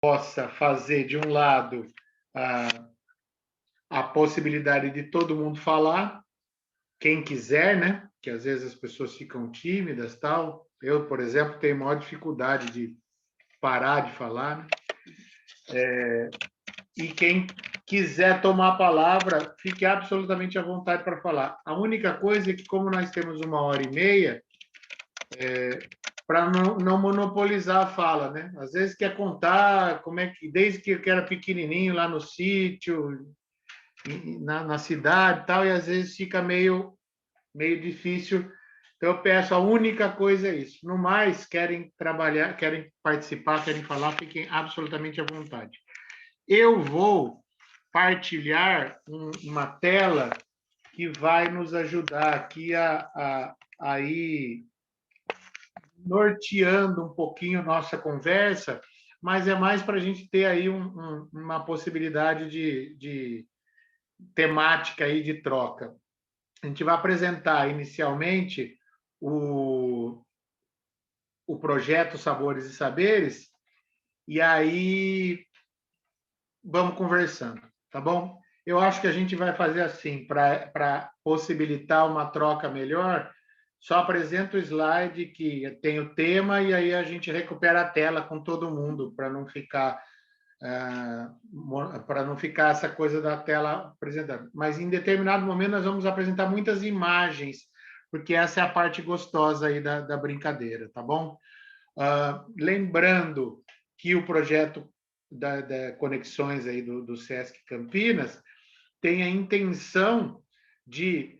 possa fazer, de um lado, a possibilidade de todo mundo falar, quem quiser, né? Que às vezes as pessoas ficam tímidas, tal. Eu, por exemplo, tenho maior dificuldade de parar de falar, né? E quem quiser tomar a palavra, fique absolutamente à vontade para falar. A única coisa é que, como nós temos 1h30, para não monopolizar a fala, né? Às vezes quer contar como é que, desde que eu era pequenininho lá no sítio, na cidade, tal, e às vezes fica meio difícil. Então eu peço, a única coisa é isso. No mais, querem trabalhar, querem participar, querem falar, fiquem absolutamente à vontade. Eu vou partilhar uma tela que vai nos ajudar aqui a ir norteando um pouquinho nossa conversa, mas é mais para a gente ter aí uma possibilidade de temática aí de troca. A gente vai apresentar inicialmente o projeto Sabores e Saberes, e aí vamos conversando, tá bom? Eu acho que a gente vai fazer assim, para possibilitar uma troca melhor, só apresenta o slide que tem o tema e aí a gente recupera a tela com todo mundo, para não ficar essa coisa da tela apresentando. Mas em determinado momento nós vamos apresentar muitas imagens, porque essa é a parte gostosa aí da brincadeira, tá bom? Lembrando que o projeto da Conexões aí do Sesc Campinas tem a intenção de,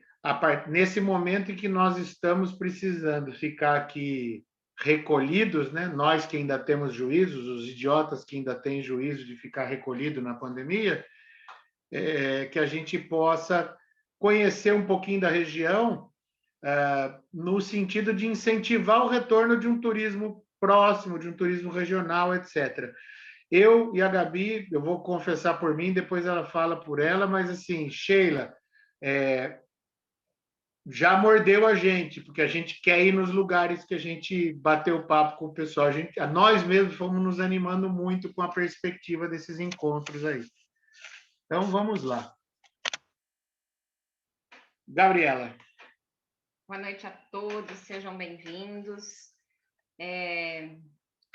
nesse momento em que nós estamos precisando ficar aqui recolhidos, né? Nós que ainda temos juízos, os idiotas que ainda têm juízo de ficar recolhido na pandemia, que a gente possa conhecer um pouquinho da região, no sentido de incentivar o retorno de um turismo próximo, de um turismo regional, etc. Eu e a Gabi, eu vou confessar por mim, depois ela fala por ela, mas assim, Sheila, já mordeu a gente, porque a gente quer ir nos lugares que a gente bateu papo com o pessoal. Nós mesmos fomos nos animando muito com a perspectiva desses encontros aí. Então, vamos lá. Gabriela. Boa noite a todos, sejam bem-vindos.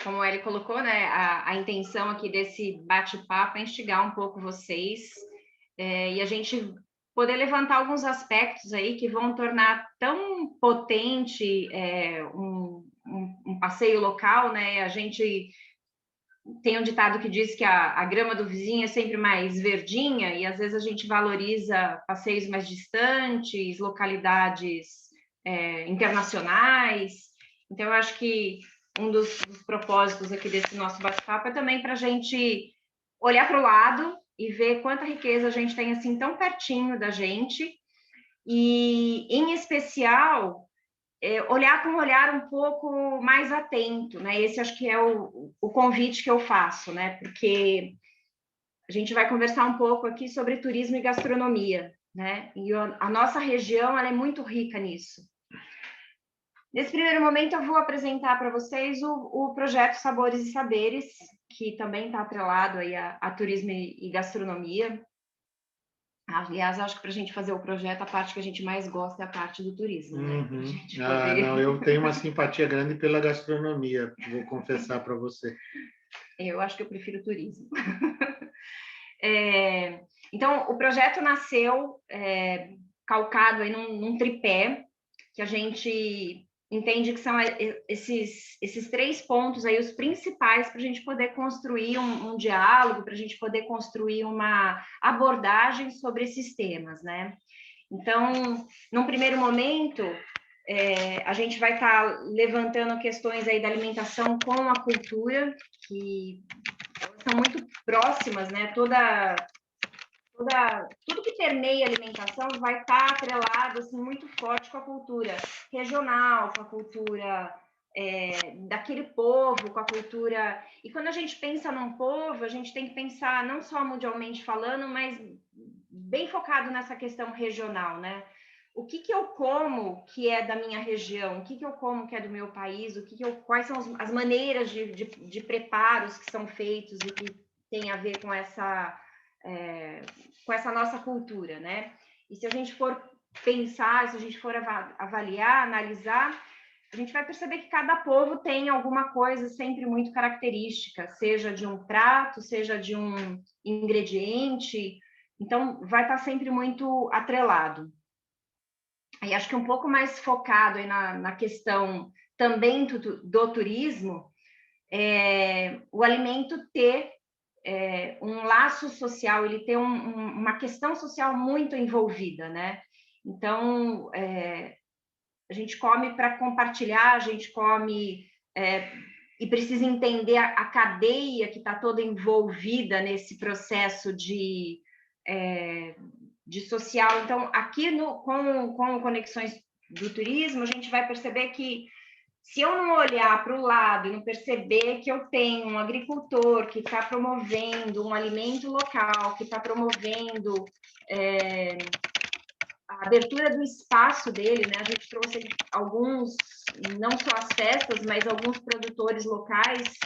Como ele colocou, né, a intenção aqui desse bate-papo é instigar um pouco vocês e a gente poder levantar alguns aspectos aí que vão tornar tão potente um passeio local, né? A gente tem um ditado que diz que a grama do vizinho é sempre mais verdinha, e às vezes a gente valoriza passeios mais distantes, localidades internacionais. Então, eu acho que um dos propósitos aqui desse nosso bate-papo é também para a gente olhar para o lado e ver quanta riqueza a gente tem assim tão pertinho da gente, e, em especial, olhar com um olhar um pouco mais atento, né? Esse acho que é o convite que eu faço, né? Porque a gente vai conversar um pouco aqui sobre turismo e gastronomia, né? E a nossa região, ela é muito rica nisso. Nesse primeiro momento, eu vou apresentar para vocês o projeto Sabores e Saberes, que também está atrelado aí a turismo e gastronomia. Aliás, acho que para a gente fazer o projeto, a parte que a gente mais gosta é a parte do turismo, né? Poder... não, eu tenho uma simpatia grande pela gastronomia, vou confessar para você. Eu acho que eu prefiro o turismo. Então, o projeto nasceu calcado aí num tripé, que a gente entende que são esses 3 pontos aí, os principais, para a gente poder construir um diálogo, para a gente poder construir uma abordagem sobre esses temas, né? Então, num primeiro momento, a gente vai estar levantando questões aí da alimentação com a cultura, que são muito próximas, né? Tudo que permeia a alimentação vai estar atrelado assim, muito forte com a cultura regional, com a cultura daquele povo, com a cultura... E quando a gente pensa num povo, a gente tem que pensar não só mundialmente falando, mas bem focado nessa questão regional, né? o que eu como que é da minha região, o que eu como que é do meu país, quais são as maneiras de preparos que são feitos e que tem a ver com essa nossa cultura, né? E se a gente for pensar, se a gente for avaliar, analisar, a gente vai perceber que cada povo tem alguma coisa sempre muito característica, seja de um prato, seja de um ingrediente, então vai estar sempre muito atrelado. E acho que um pouco mais focado aí na questão também do turismo, o alimento ter um laço social, ele tem uma questão social muito envolvida, né? Então, a gente come para compartilhar, a gente come e precisa entender a cadeia que está toda envolvida nesse processo de social. Então, aqui com Conexões do Turismo, a gente vai perceber que se eu não olhar para o lado e não perceber que eu tenho um agricultor que está promovendo um alimento local, que está promovendo a abertura do espaço dele, né? A gente trouxe alguns, não só as festas, mas alguns produtores locais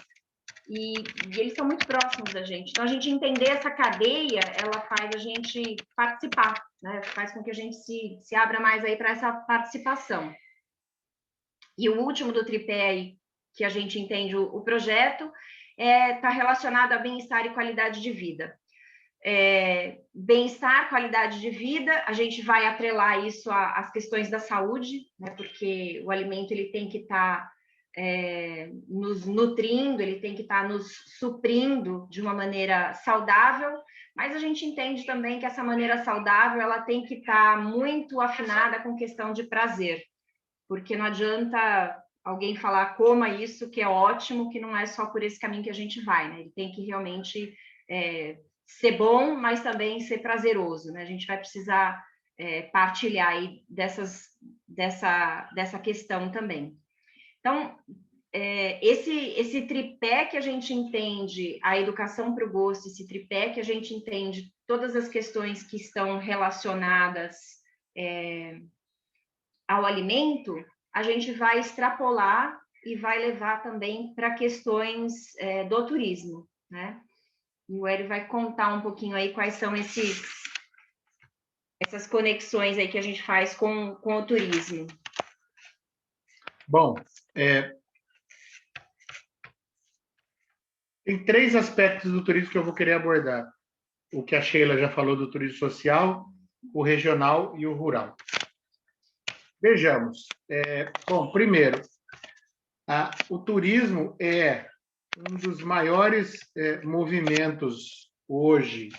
e eles são muito próximos da gente. Então, a gente entender essa cadeia, ela faz a gente participar, né? Faz com que a gente se abra mais aí para essa participação. E o último do tripé aí, que a gente entende o projeto, está relacionado a bem-estar e qualidade de vida. Bem-estar, qualidade de vida, a gente vai atrelar isso às questões da saúde, né? Porque o alimento ele tem que estar nos nutrindo, ele tem que estar nos suprindo de uma maneira saudável, mas a gente entende também que essa maneira saudável ela tem que estar muito afinada com questão de prazer, porque não adianta alguém falar coma isso, que é ótimo, que não é só por esse caminho que a gente vai, né? Ele tem que realmente ser bom, mas também ser prazeroso, né? A gente vai precisar partilhar aí dessa questão também. Então, esse tripé que a gente entende a educação para o gosto, esse tripé que a gente entende todas as questões que estão relacionadas ao alimento, a gente vai extrapolar e vai levar também para questões do turismo, né? E o Hélio vai contar um pouquinho aí quais são essas conexões aí que a gente faz com o turismo. Bom, tem 3 aspectos do turismo que eu vou querer abordar. O que a Sheila já falou do turismo social, o regional e o rural. Vejamos. Bom, primeiro, o turismo é um dos maiores movimentos hoje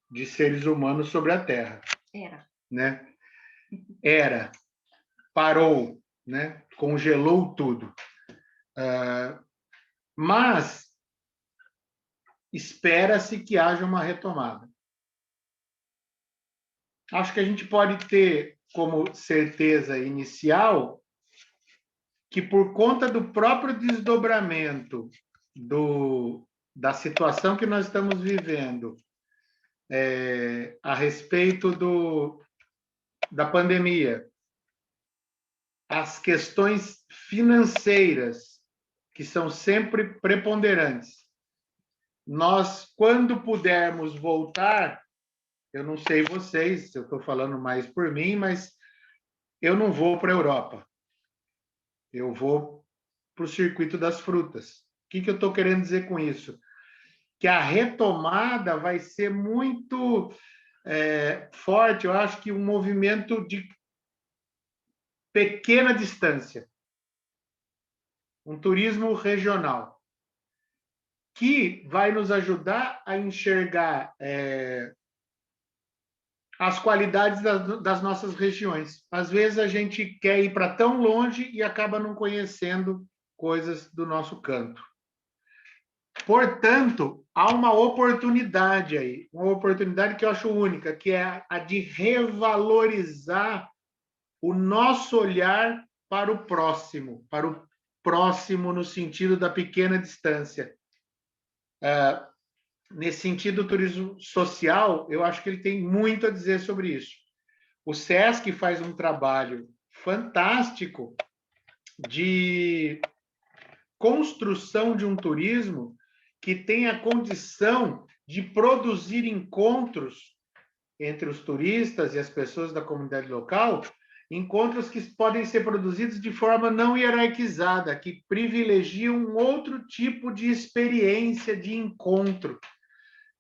de seres humanos sobre a Terra. Né? Parou, né? Congelou tudo. Mas espera-se que haja uma retomada. Acho que a gente pode ter como certeza inicial que, por conta do próprio desdobramento da situação que nós estamos vivendo a respeito da pandemia, as questões financeiras, que são sempre preponderantes, nós, quando pudermos voltar, eu não sei vocês, eu estou falando mais por mim, mas eu não vou para a Europa. Eu vou para o circuito das frutas. O que eu estou querendo dizer com isso? Que a retomada vai ser muito forte. Eu acho que um movimento de pequena distância. Um turismo regional. Que vai nos ajudar a enxergar as qualidades das nossas regiões. Às vezes a gente quer ir para tão longe e acaba não conhecendo coisas do nosso canto. Portanto, há uma oportunidade aí, uma oportunidade que eu acho única, que é a de revalorizar o nosso olhar para o próximo no sentido da pequena distância. Nesse sentido, o turismo social, eu acho que ele tem muito a dizer sobre isso. O SESC faz um trabalho fantástico de construção de um turismo que tenha condição de produzir encontros entre os turistas e as pessoas da comunidade local, encontros que podem ser produzidos de forma não hierarquizada, que privilegiam um outro tipo de experiência de encontro,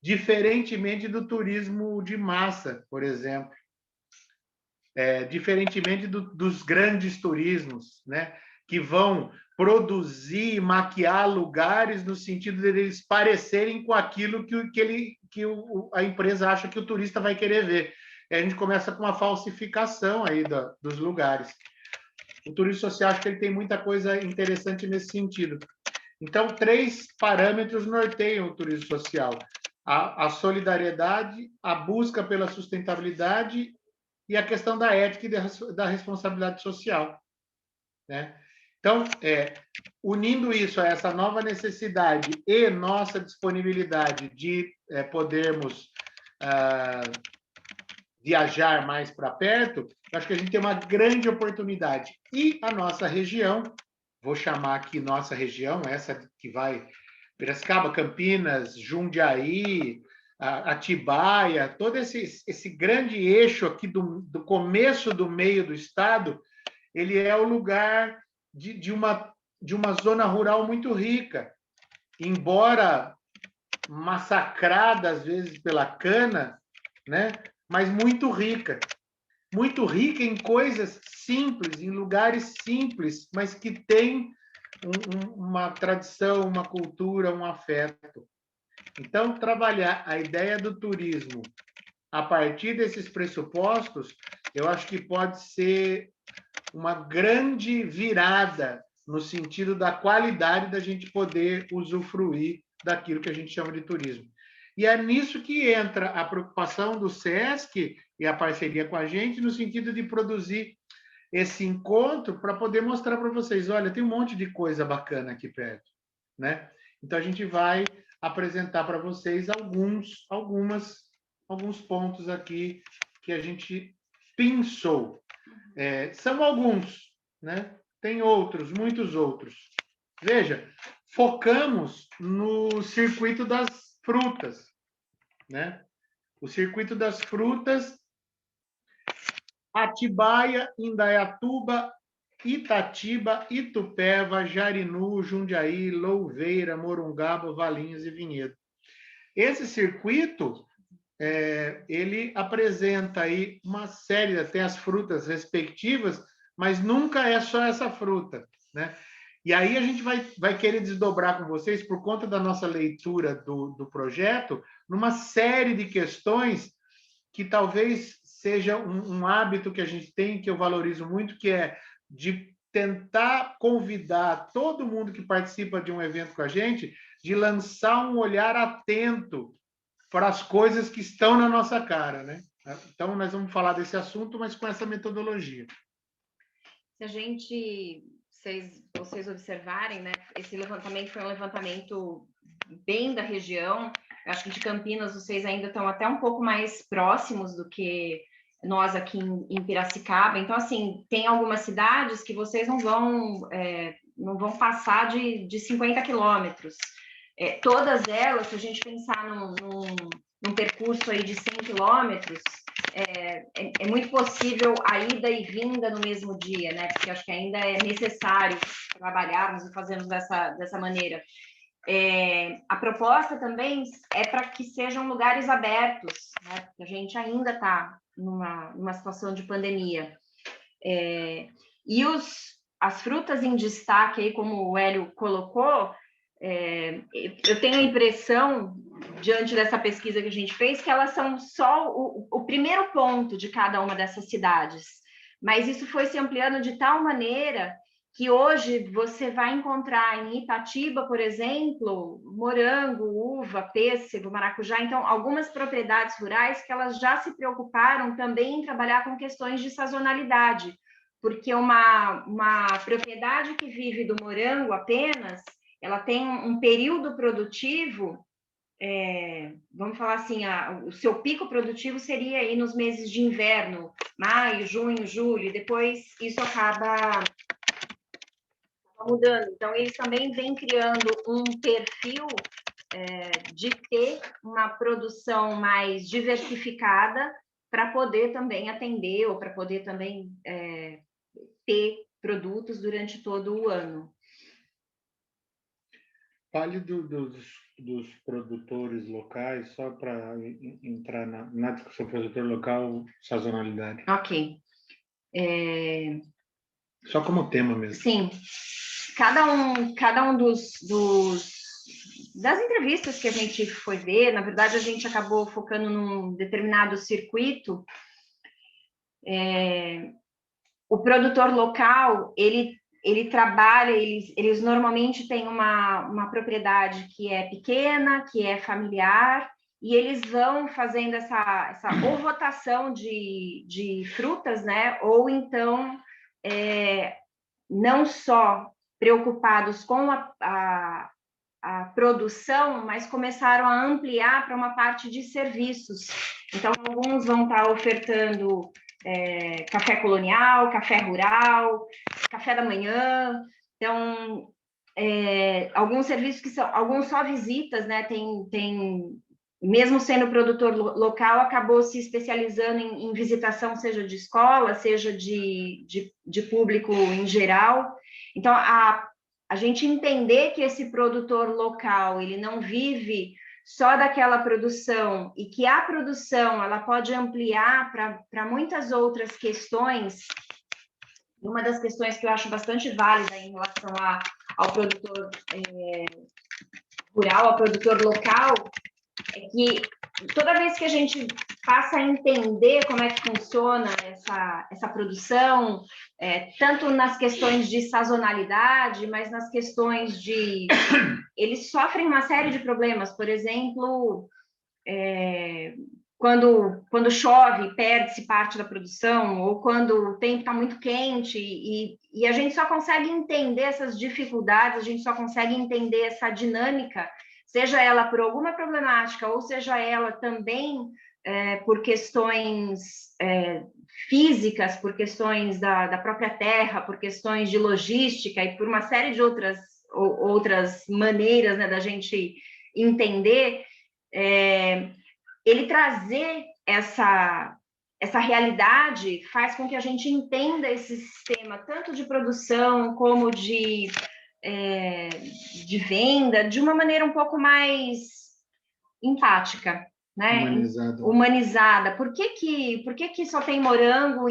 diferentemente do turismo de massa, por exemplo. Diferentemente dos grandes turismos, né, que vão produzir e maquiar lugares no sentido de eles parecerem com aquilo que a empresa acha que o turista vai querer ver. E a gente começa com uma falsificação aí dos lugares. O turismo social, acho que ele tem muita coisa interessante nesse sentido. Então, 3 parâmetros norteiam o turismo social: a solidariedade, a busca pela sustentabilidade e a questão da ética e da responsabilidade social, né? Então, unindo isso a essa nova necessidade e nossa disponibilidade de podermos viajar mais para perto, acho que a gente tem uma grande oportunidade. E a nossa região, vou chamar aqui nossa região, essa que vai Piracicaba, Campinas, Jundiaí, Atibaia, todo esse grande eixo aqui do começo do meio do estado, ele é o lugar de uma zona rural muito rica, embora massacrada às vezes pela cana, né? Mas muito rica em coisas simples, em lugares simples, mas que tem uma tradição, uma cultura, um afeto. Então, trabalhar a ideia do turismo a partir desses pressupostos, eu acho que pode ser uma grande virada no sentido da qualidade da gente poder usufruir daquilo que a gente chama de turismo. E é nisso que entra a preocupação do SESC e a parceria com a gente, no sentido de produzir esse encontro para poder mostrar para vocês, olha, tem um monte de coisa bacana aqui perto, né? Então, a gente vai apresentar para vocês alguns pontos aqui que a gente pensou. São alguns, né? Tem outros, muitos outros. Veja, focamos no circuito das frutas, né? O circuito das frutas, Atibaia, Indaiatuba, Itatiba, Itupeva, Jarinu, Jundiaí, Louveira, Morungaba, Valinhos e Vinhedo. Esse circuito, ele apresenta aí uma série, tem as frutas respectivas, mas nunca é só essa fruta, né? E aí a gente vai querer desdobrar com vocês, por conta da nossa leitura do projeto, numa série de questões que talvez seja um hábito que a gente tem, que eu valorizo muito, que é de tentar convidar todo mundo que participa de um evento com a gente, de lançar um olhar atento para as coisas que estão na nossa cara, né? Então, nós vamos falar desse assunto, mas com essa metodologia. Se a gente, vocês observarem, né? Esse levantamento foi um levantamento bem da região. Eu acho que de Campinas vocês ainda estão até um pouco mais próximos do que nós aqui em Piracicaba. Então, assim, tem algumas cidades que vocês não vão passar de 50 quilômetros. Todas elas, se a gente pensar num percurso aí de 100 quilômetros, é muito possível a ida e vinda no mesmo dia, né? Porque acho que ainda é necessário trabalharmos e fazermos dessa maneira. A proposta também é para que sejam lugares abertos, né? Porque a gente ainda está numa situação de pandemia. E as frutas em destaque, aí, como o Hélio colocou, eu tenho a impressão, diante dessa pesquisa que a gente fez, que elas são só o primeiro ponto de cada uma dessas cidades. Mas isso foi se ampliando de tal maneira que hoje você vai encontrar em Itatiba, por exemplo, morango, uva, pêssego, maracujá. Então, algumas propriedades rurais que elas já se preocuparam também em trabalhar com questões de sazonalidade, porque uma propriedade que vive do morango apenas, ela tem um período produtivo vamos falar assim, o seu pico produtivo seria aí nos meses de inverno, maio, junho, julho, e depois isso acaba mudando. Então, eles também vêm criando um perfil de ter uma produção mais diversificada para poder também atender ou para poder também ter produtos durante todo o ano. Fale dos produtores locais, só para entrar na discussão produtor local, sazonalidade. Ok. Só como tema mesmo. Sim. Cada um das entrevistas que a gente foi ver, na verdade, a gente acabou focando num determinado circuito. O produtor local, ele trabalha, eles normalmente têm uma propriedade que é pequena, que é familiar, e eles vão fazendo essa ou rotação de frutas, né? Ou então, não só preocupados com a produção, mas começaram a ampliar para uma parte de serviços. Então, alguns vão estar ofertando café colonial, café rural, café da manhã. Então, alguns serviços que são, alguns só visitas, né? Tem mesmo sendo produtor local, acabou se especializando em visitação, seja de escola, seja de público em geral. Então, a gente entender que esse produtor local, ele não vive só daquela produção e que a produção ela pode ampliar para muitas outras questões. Uma das questões que eu acho bastante válida em relação ao produtor rural, ao produtor local, é que toda vez que a gente passa a entender como é que funciona essa produção, tanto nas questões de sazonalidade, mas nas questões de... Eles sofrem uma série de problemas, por exemplo, quando chove, perde-se parte da produção, ou quando o tempo está muito quente, e a gente só consegue entender essas dificuldades, a gente só consegue entender essa dinâmica, seja ela por alguma problemática, ou seja ela também por questões físicas, por questões da própria terra, por questões de logística e por uma série de outras maneiras, né, da gente entender, ele trazer essa realidade faz com que a gente entenda esse sistema, tanto de produção como de venda, de uma maneira um pouco mais empática, né? Humanizada. Por que só tem morango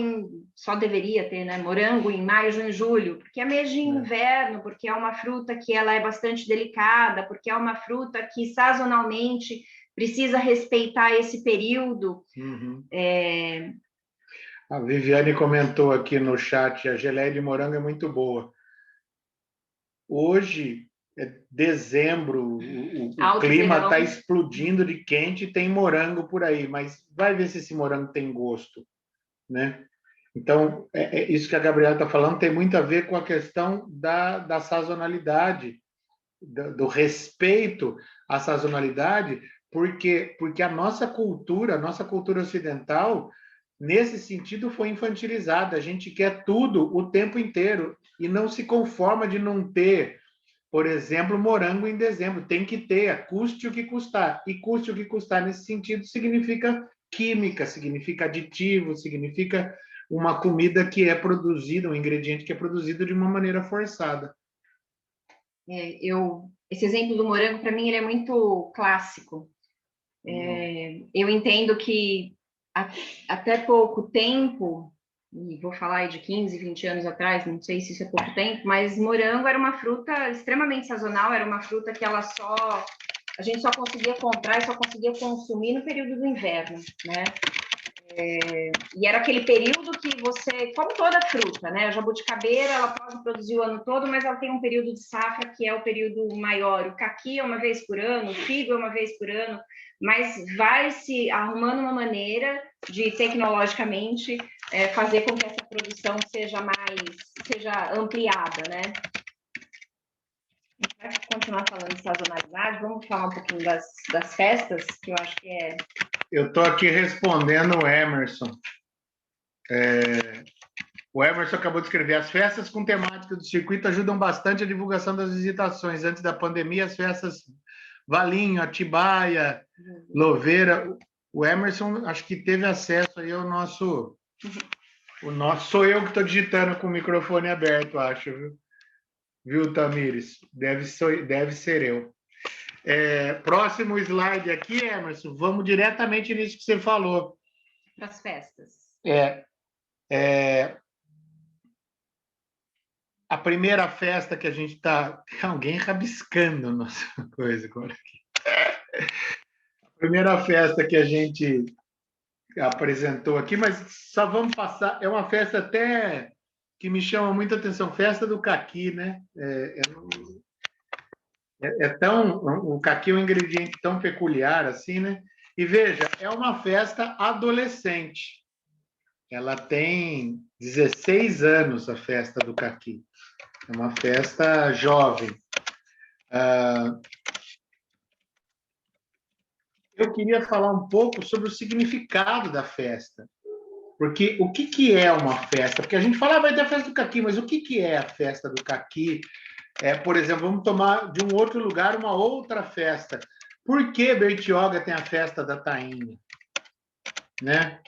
só deveria ter, né? Morango em maio, junho, julho? Porque é mês de inverno, porque é uma fruta que ela é bastante delicada, porque é uma fruta que sazonalmente precisa respeitar esse período. Uhum. A Viviane comentou aqui no chat, a geleia de morango é muito boa. Hoje, é dezembro, o clima está explodindo de quente e tem morango por aí, mas vai ver se esse morango tem gosto, né? Então, isso que a Gabriela está falando tem muito a ver com a questão da sazonalidade, do respeito à sazonalidade, porque a nossa cultura ocidental, nesse sentido, foi infantilizada. A gente quer tudo o tempo inteiro e não se conforma de não ter, por exemplo, morango em dezembro. Tem que ter, custe o que custar. E custe o que custar nesse sentido significa química, significa aditivo, significa uma comida que é produzida, um ingrediente que é produzido de uma maneira forçada. Esse exemplo do morango, para mim, ele é muito clássico. Eu entendo que até pouco tempo, e vou falar aí de 15, 20 anos atrás, não sei se isso é pouco tempo, mas morango era uma fruta extremamente sazonal, era uma fruta que a gente só conseguia comprar e só conseguia consumir no período do inverno, né? E era aquele período que você, como toda fruta, né? A jabuticabeira, ela pode produzir o ano todo, mas ela tem um período de safra que é o período maior. O caqui é uma vez por ano, o figo é uma vez por ano, mas vai se arrumando uma maneira de, tecnologicamente, fazer com que essa produção seja ampliada, né? continuar falando de sazonalidade, vamos falar um pouquinho das festas, que eu acho que é... Eu estou aqui respondendo o Emerson. O Emerson acabou de escrever: as festas com temática do circuito ajudam bastante a divulgação das visitações. Antes da pandemia, as festas Valinho, Atibaia, Louveira. O Emerson, acho que teve acesso aí ao nosso... Sou eu que estou digitando com o microfone aberto, acho, viu? Viu, Tamires? Deve ser eu. Próximo slide aqui, Emerson. Vamos diretamente nisso que você falou. Para as festas. A primeira festa que a gente está... Alguém rabiscando nossa coisa agora aqui. A primeira festa que a gente apresentou aqui, mas só vamos passar... É uma festa até que me chama muita atenção, festa do caqui, né? O caqui é um ingrediente tão peculiar assim, né? E veja, é uma festa adolescente. Ela tem 16 anos, a festa do caqui. É uma festa jovem. Eu queria falar um pouco sobre o significado da festa. Porque o que é uma festa? Porque a gente fala, vai ter a festa do caqui, mas o que é a festa do caqui? Por exemplo, vamos tomar de um outro lugar uma outra festa. Por que Bertioga tem a festa da tainha? Né?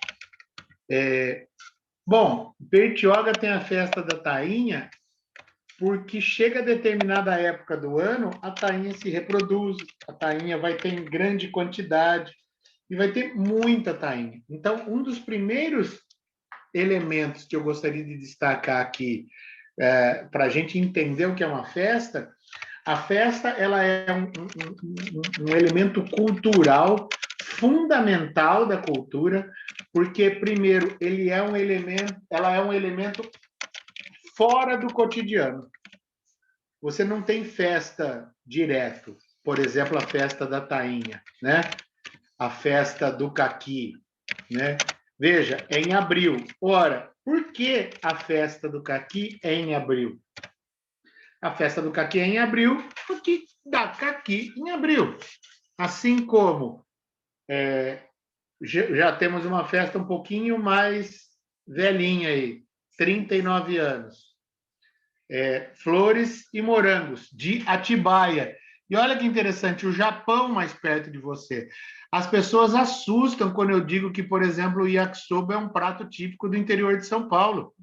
Bom, Bertioga tem a festa da tainha porque chega a determinada época do ano, a tainha se reproduz, a tainha vai ter em grande quantidade e vai ter muita tainha. Então, um dos primeiros elementos que eu gostaria de destacar aqui, para a gente entender o que é uma festa, a festa ela é um elemento cultural fundamental da cultura, porque, primeiro, ela é um elemento fora do cotidiano. Você não tem festa direto, por exemplo, a festa da tainha, né? A festa do caqui, né? Veja, é em abril. Ora, por que a festa do caqui é em abril? A festa do caqui é em abril porque dá caqui em abril. Assim como já temos uma festa um pouquinho mais velhinha aí, 39 anos. Flores e morangos, de Atibaia. E olha que interessante, o Japão mais perto de você. As pessoas assustam quando eu digo que, por exemplo, o yakisoba é um prato típico do interior de São Paulo.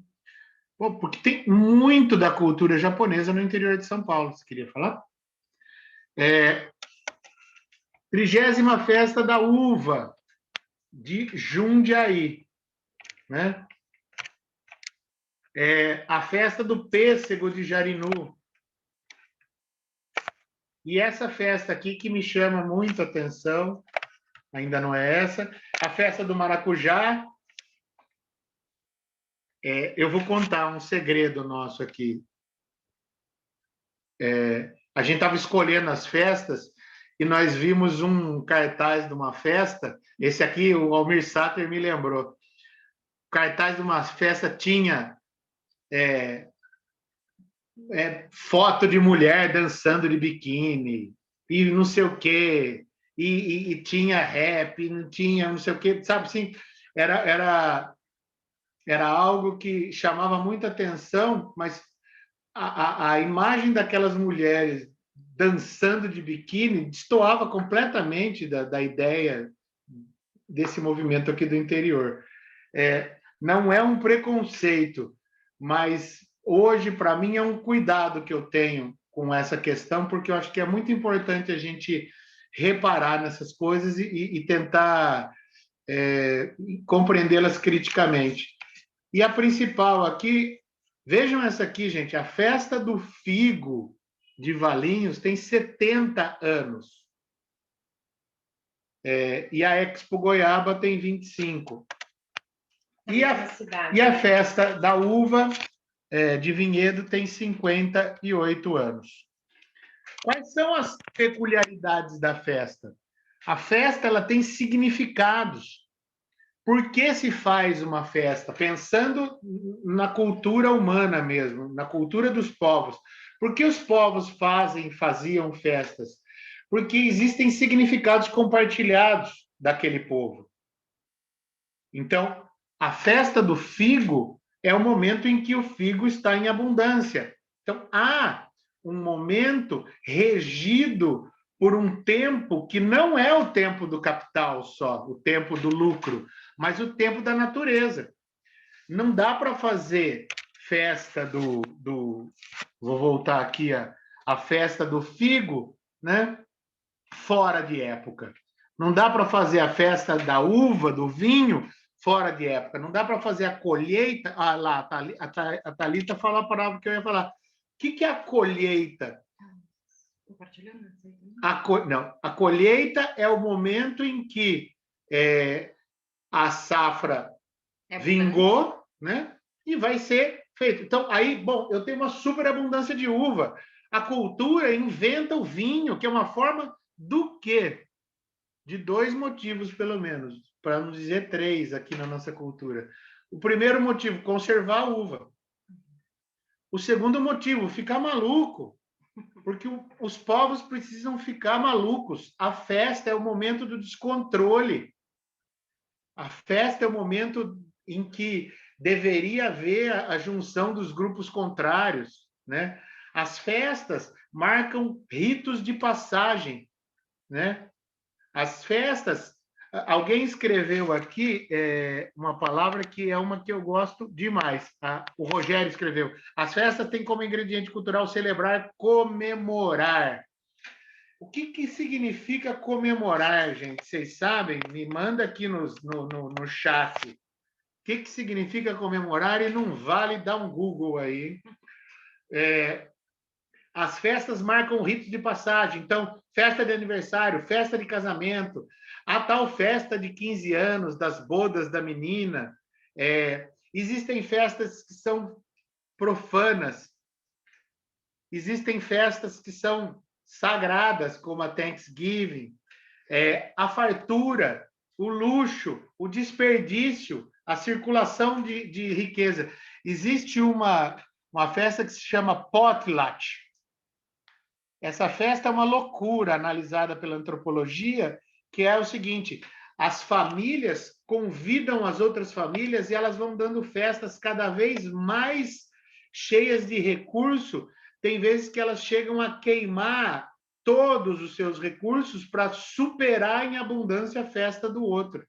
Pô, porque tem muito da cultura japonesa no interior de São Paulo. Você queria falar? 30ª Festa da Uva, de Jundiaí. Né? A Festa do Pêssego, de Jarinu. E essa festa aqui que me chama muito a atenção, ainda não é essa, a festa do maracujá. Eu vou contar um segredo nosso aqui. A gente estava escolhendo as festas e nós vimos um cartaz de uma festa. Esse aqui, o Almir Sater me lembrou. O cartaz de uma festa tinha foto de mulher dançando de biquíni e não sei o quê, e tinha rap, não tinha não sei o quê, sabe assim, era algo que chamava muita atenção, mas a imagem daquelas mulheres dançando de biquíni destoava completamente da ideia desse movimento aqui do interior. Não é um preconceito, mas hoje, para mim, é um cuidado que eu tenho com essa questão, porque eu acho que é muito importante a gente reparar nessas coisas e tentar compreendê-las criticamente. E a principal aqui, vejam essa aqui, gente, a Festa do Figo de Valinhos tem 70 anos. E a Expo Goiaba tem 25. E a Festa da Uva de Vinhedo tem 58 anos. Quais são as peculiaridades da festa? A festa ela tem significados. Por que se faz uma festa? Pensando na cultura humana mesmo, na cultura dos povos. Por que os povos faziam festas? Porque existem significados compartilhados daquele povo. Então, a festa do figo é o momento em que o figo está em abundância. Então, há um momento regido por um tempo que não é o tempo do capital só, o tempo do lucro, mas o tempo da natureza. Não dá para fazer festa vou voltar aqui a festa do figo, né? Fora de época. Não dá para fazer a festa da uva, do vinho, fora de época. Não dá para fazer a colheita. Ah, lá, a Thalita falou a palavra que eu ia falar. O que é a colheita? Não, a colheita é o momento em que a safra vingou, né? E vai ser feito. Então, aí, bom, eu tenho uma superabundância de uva. A cultura inventa o vinho, que é uma forma do quê? De 2 motivos, pelo menos, para não dizer 3 aqui na nossa cultura. O primeiro motivo, conservar a uva. O segundo motivo, ficar maluco. Porque os povos precisam ficar malucos. A festa é o momento do descontrole. A festa é o momento em que deveria haver a junção dos grupos contrários, né? As festas marcam ritos de passagem, né? As festas, alguém escreveu aqui uma palavra que é uma que eu gosto demais. O Rogério escreveu: as festas têm como ingrediente cultural celebrar, comemorar. O que significa comemorar, gente? Vocês sabem? Me manda aqui no chat. O que significa comemorar? E não vale dar um Google aí. As festas marcam ritos de passagem. Então, festa de aniversário, festa de casamento, a tal festa de 15 anos, das bodas da menina. Existem festas que são profanas. Existem festas que são sagradas, como a Thanksgiving. A fartura, o luxo, o desperdício, a circulação de riqueza. Existe uma festa que se chama potlatch. Essa festa é uma loucura analisada pela antropologia, que é o seguinte: as famílias convidam as outras famílias e elas vão dando festas cada vez mais cheias de recurso. Tem vezes que elas chegam a queimar todos os seus recursos para superar em abundância a festa do outro.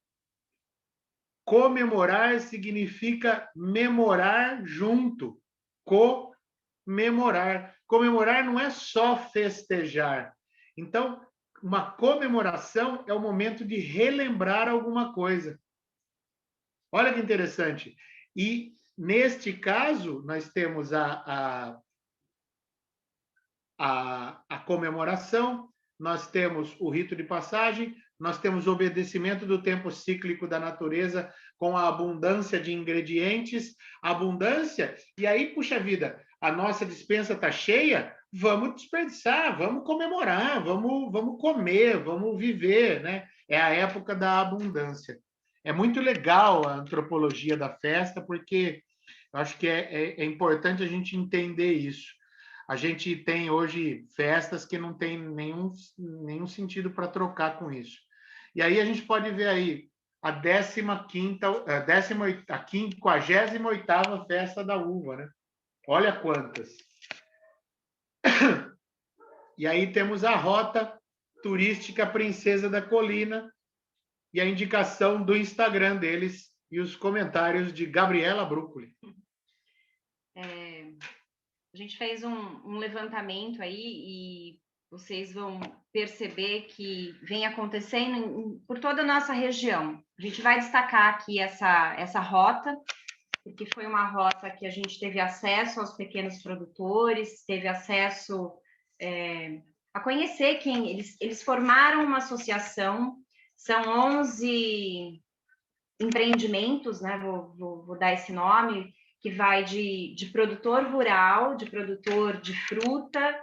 Comemorar significa memorar junto. Comemorar. Comemorar não é só festejar. Então, uma comemoração é o momento de relembrar alguma coisa. Olha que interessante. E, neste caso, nós temos a comemoração, nós temos o rito de passagem, nós temos o obedecimento do tempo cíclico da natureza com a abundância de ingredientes, abundância, e aí, puxa vida, a nossa despensa está cheia, vamos desperdiçar, vamos comemorar, vamos comer, vamos viver, né? É a época da abundância. É muito legal a antropologia da festa, porque eu acho que é importante a gente entender isso. A gente tem hoje festas que não tem nenhum sentido para trocar com isso. E aí a gente pode ver aí a 58ª festa da uva, né? Olha quantas. E aí temos a rota turística Princesa da Colina e a indicação do Instagram deles e os comentários de Gabriela Brúcoli. A gente fez um levantamento aí e vocês vão perceber que vem acontecendo por toda a nossa região. A gente vai destacar aqui essa rota, porque foi uma rota que a gente teve acesso aos pequenos produtores, teve acesso a conhecer quem... Eles formaram uma associação, são 11 empreendimentos, né? Vou dar esse nome, que vai de produtor rural, de produtor de fruta,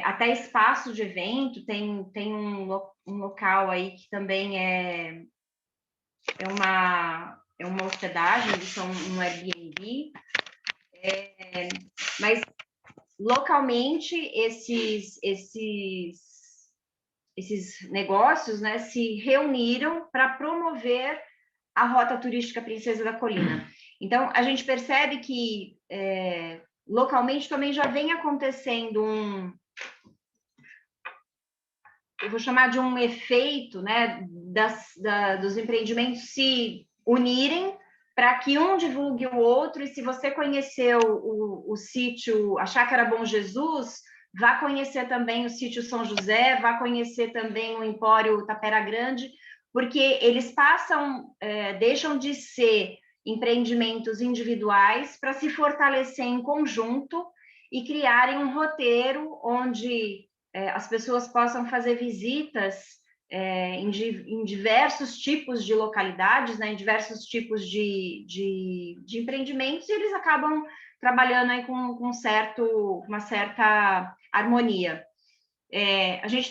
até espaço de evento. Tem um local aí que também é uma hospedagem, eles são um Airbnb. Mas localmente esses negócios, né, se reuniram para promover a Rota Turística Princesa da Colina. Então, a gente percebe que localmente também já vem acontecendo eu vou chamar de um efeito, né, dos empreendimentos se unirem para que um divulgue o outro, e se você conheceu o sítio, a Chácara Bom Jesus, vá conhecer também o sítio São José, vá conhecer também o Empório Tapera Grande, porque eles deixam de ser empreendimentos individuais para se fortalecer em conjunto e criarem um roteiro onde as pessoas possam fazer visitas em diversos tipos de localidades, né, em diversos tipos de empreendimentos, e eles acabam trabalhando aí com uma certa harmonia. A gente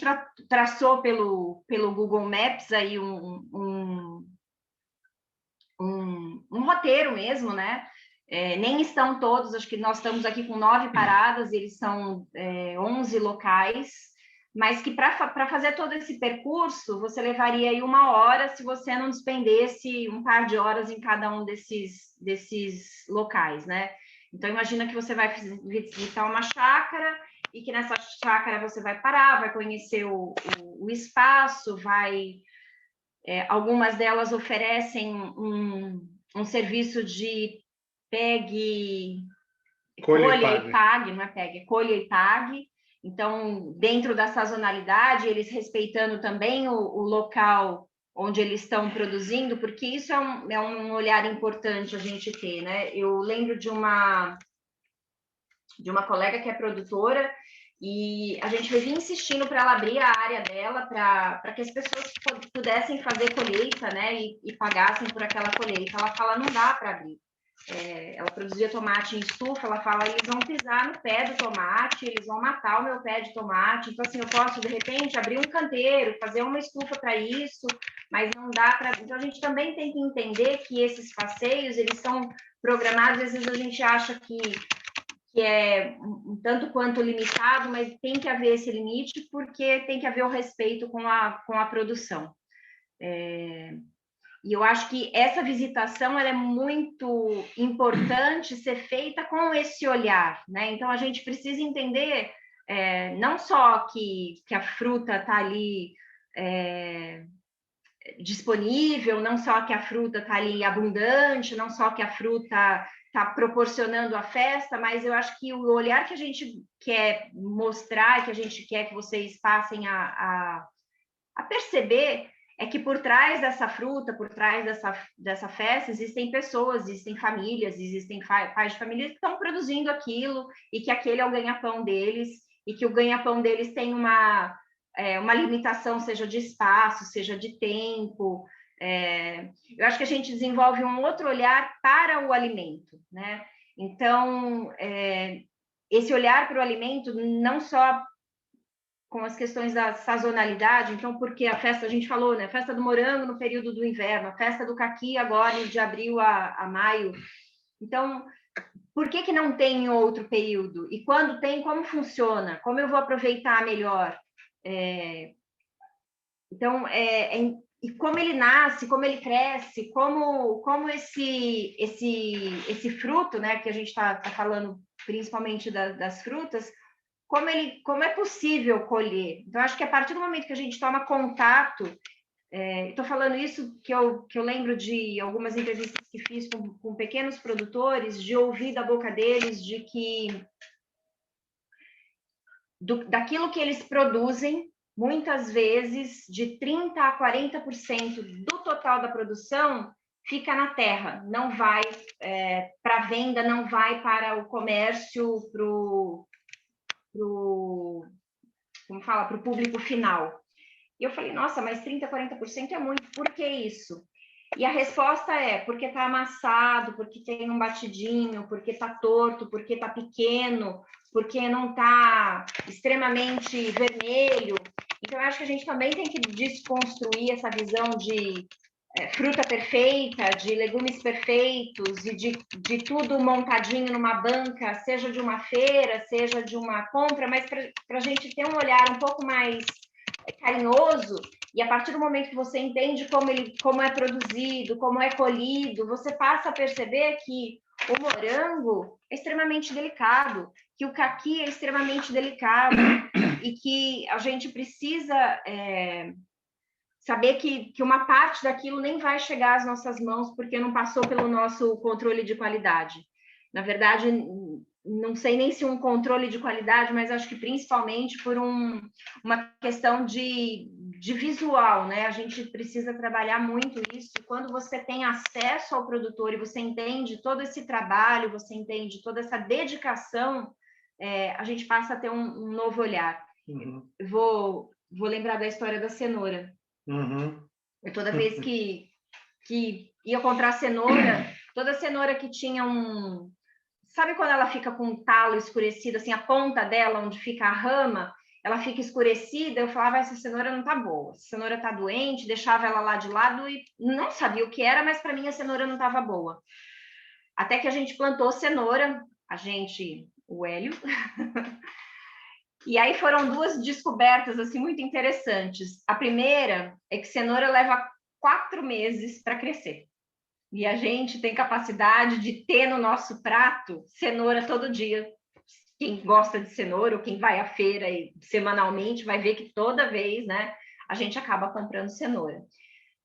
traçou pelo Google Maps aí um roteiro mesmo, né? Nem estão todos, acho que nós estamos aqui com 9 paradas, eles são 11 locais, mas que para fazer todo esse percurso, você levaria aí 1 hora se você não despendesse um par de horas em cada um desses locais, né? Então, imagina que você vai visitar uma chácara e que nessa chácara você vai parar, vai conhecer o espaço, algumas delas oferecem um serviço de colha e pague, não é pegue, colha e pague. Então, dentro da sazonalidade, eles respeitando também o local onde eles estão produzindo, porque isso é um olhar importante a gente ter, né? Eu lembro de uma colega que é produtora, e a gente vivia insistindo para ela abrir a área dela para que as pessoas pudessem fazer colheita, né, e pagassem por aquela colheita. Ela fala, não dá para abrir. Ela produzia tomate em estufa, ela fala, eles vão pisar no pé do tomate, eles vão matar o meu pé de tomate, então assim, eu posso de repente abrir um canteiro, fazer uma estufa para isso, mas não dá para... Então a gente também tem que entender que esses passeios, eles são programados, às vezes a gente acha que é um tanto quanto limitado, mas tem que haver esse limite, porque tem que haver o respeito com a produção. E eu acho que essa visitação ela é muito importante ser feita com esse olhar, né? Então, a gente precisa entender não só que a fruta está ali disponível, não só que a fruta está ali abundante, não só que a fruta está proporcionando a festa, mas eu acho que o olhar que a gente quer mostrar, que a gente quer que vocês passem a perceber, é que por trás dessa fruta, por trás dessa festa, existem pessoas, existem famílias, existem pais de família que estão produzindo aquilo, e que aquele é o ganha-pão deles, e que o ganha-pão deles tem uma limitação, seja de espaço, seja de tempo. Eu acho que a gente desenvolve um outro olhar para o alimento, né? Então, esse olhar para o alimento, não só com as questões da sazonalidade, então, porque a festa, a gente falou, né? A festa do morango no período do inverno, a festa do caqui agora de abril a maio. Então, por que não tem em outro período? E quando tem, como funciona? Como eu vou aproveitar melhor? Então, e como ele nasce, como ele cresce, como esse fruto, né, que a gente está falando principalmente das frutas, como é possível colher. Então, acho que a partir do momento que a gente toma contato, estou falando isso que eu lembro de algumas entrevistas que fiz com pequenos produtores, de ouvir da boca deles de que daquilo que eles produzem, muitas vezes de 30% a 40% do total da produção fica na terra, não vai para venda, não vai para o comércio, para o público final. E eu falei, nossa, mas 30%, 40% é muito, por que isso? E a resposta é, porque está amassado, porque tem um batidinho, porque está torto, porque está pequeno, porque não está extremamente vermelho. Então, eu acho que a gente também tem que desconstruir essa visão de fruta perfeita, de legumes perfeitos e de tudo montadinho numa banca, seja de uma feira, seja de uma compra, mas para a gente ter um olhar um pouco mais carinhoso, e a partir do momento que você entende como é produzido, como é colhido, você passa a perceber que o morango é extremamente delicado, que o caqui é extremamente delicado, e que a gente precisa saber que uma parte daquilo nem vai chegar às nossas mãos porque não passou pelo nosso controle de qualidade. Na verdade, não sei nem se um controle de qualidade, mas acho que principalmente por uma questão de visual, né? A gente precisa trabalhar muito isso. Quando você tem acesso ao produtor e você entende todo esse trabalho, você entende toda essa dedicação, a gente passa a ter um novo olhar. Uhum. Vou lembrar da história da cenoura. Uhum. Toda vez que ia comprar cenoura, toda cenoura que tinha Sabe quando ela fica com um talo escurecido, assim, a ponta dela, onde fica a rama, ela fica escurecida? Eu falava, essa cenoura não tá boa, essa cenoura tá doente, deixava ela lá de lado e não sabia o que era, mas para mim a cenoura não estava boa. Até que a gente plantou cenoura, o Hélio, e aí foram duas descobertas assim muito interessantes. A primeira é que cenoura leva 4 meses para crescer. E a gente tem capacidade de ter no nosso prato cenoura todo dia. Quem gosta de cenoura ou quem vai à feira semanalmente vai ver que toda vez, né, a gente acaba comprando cenoura.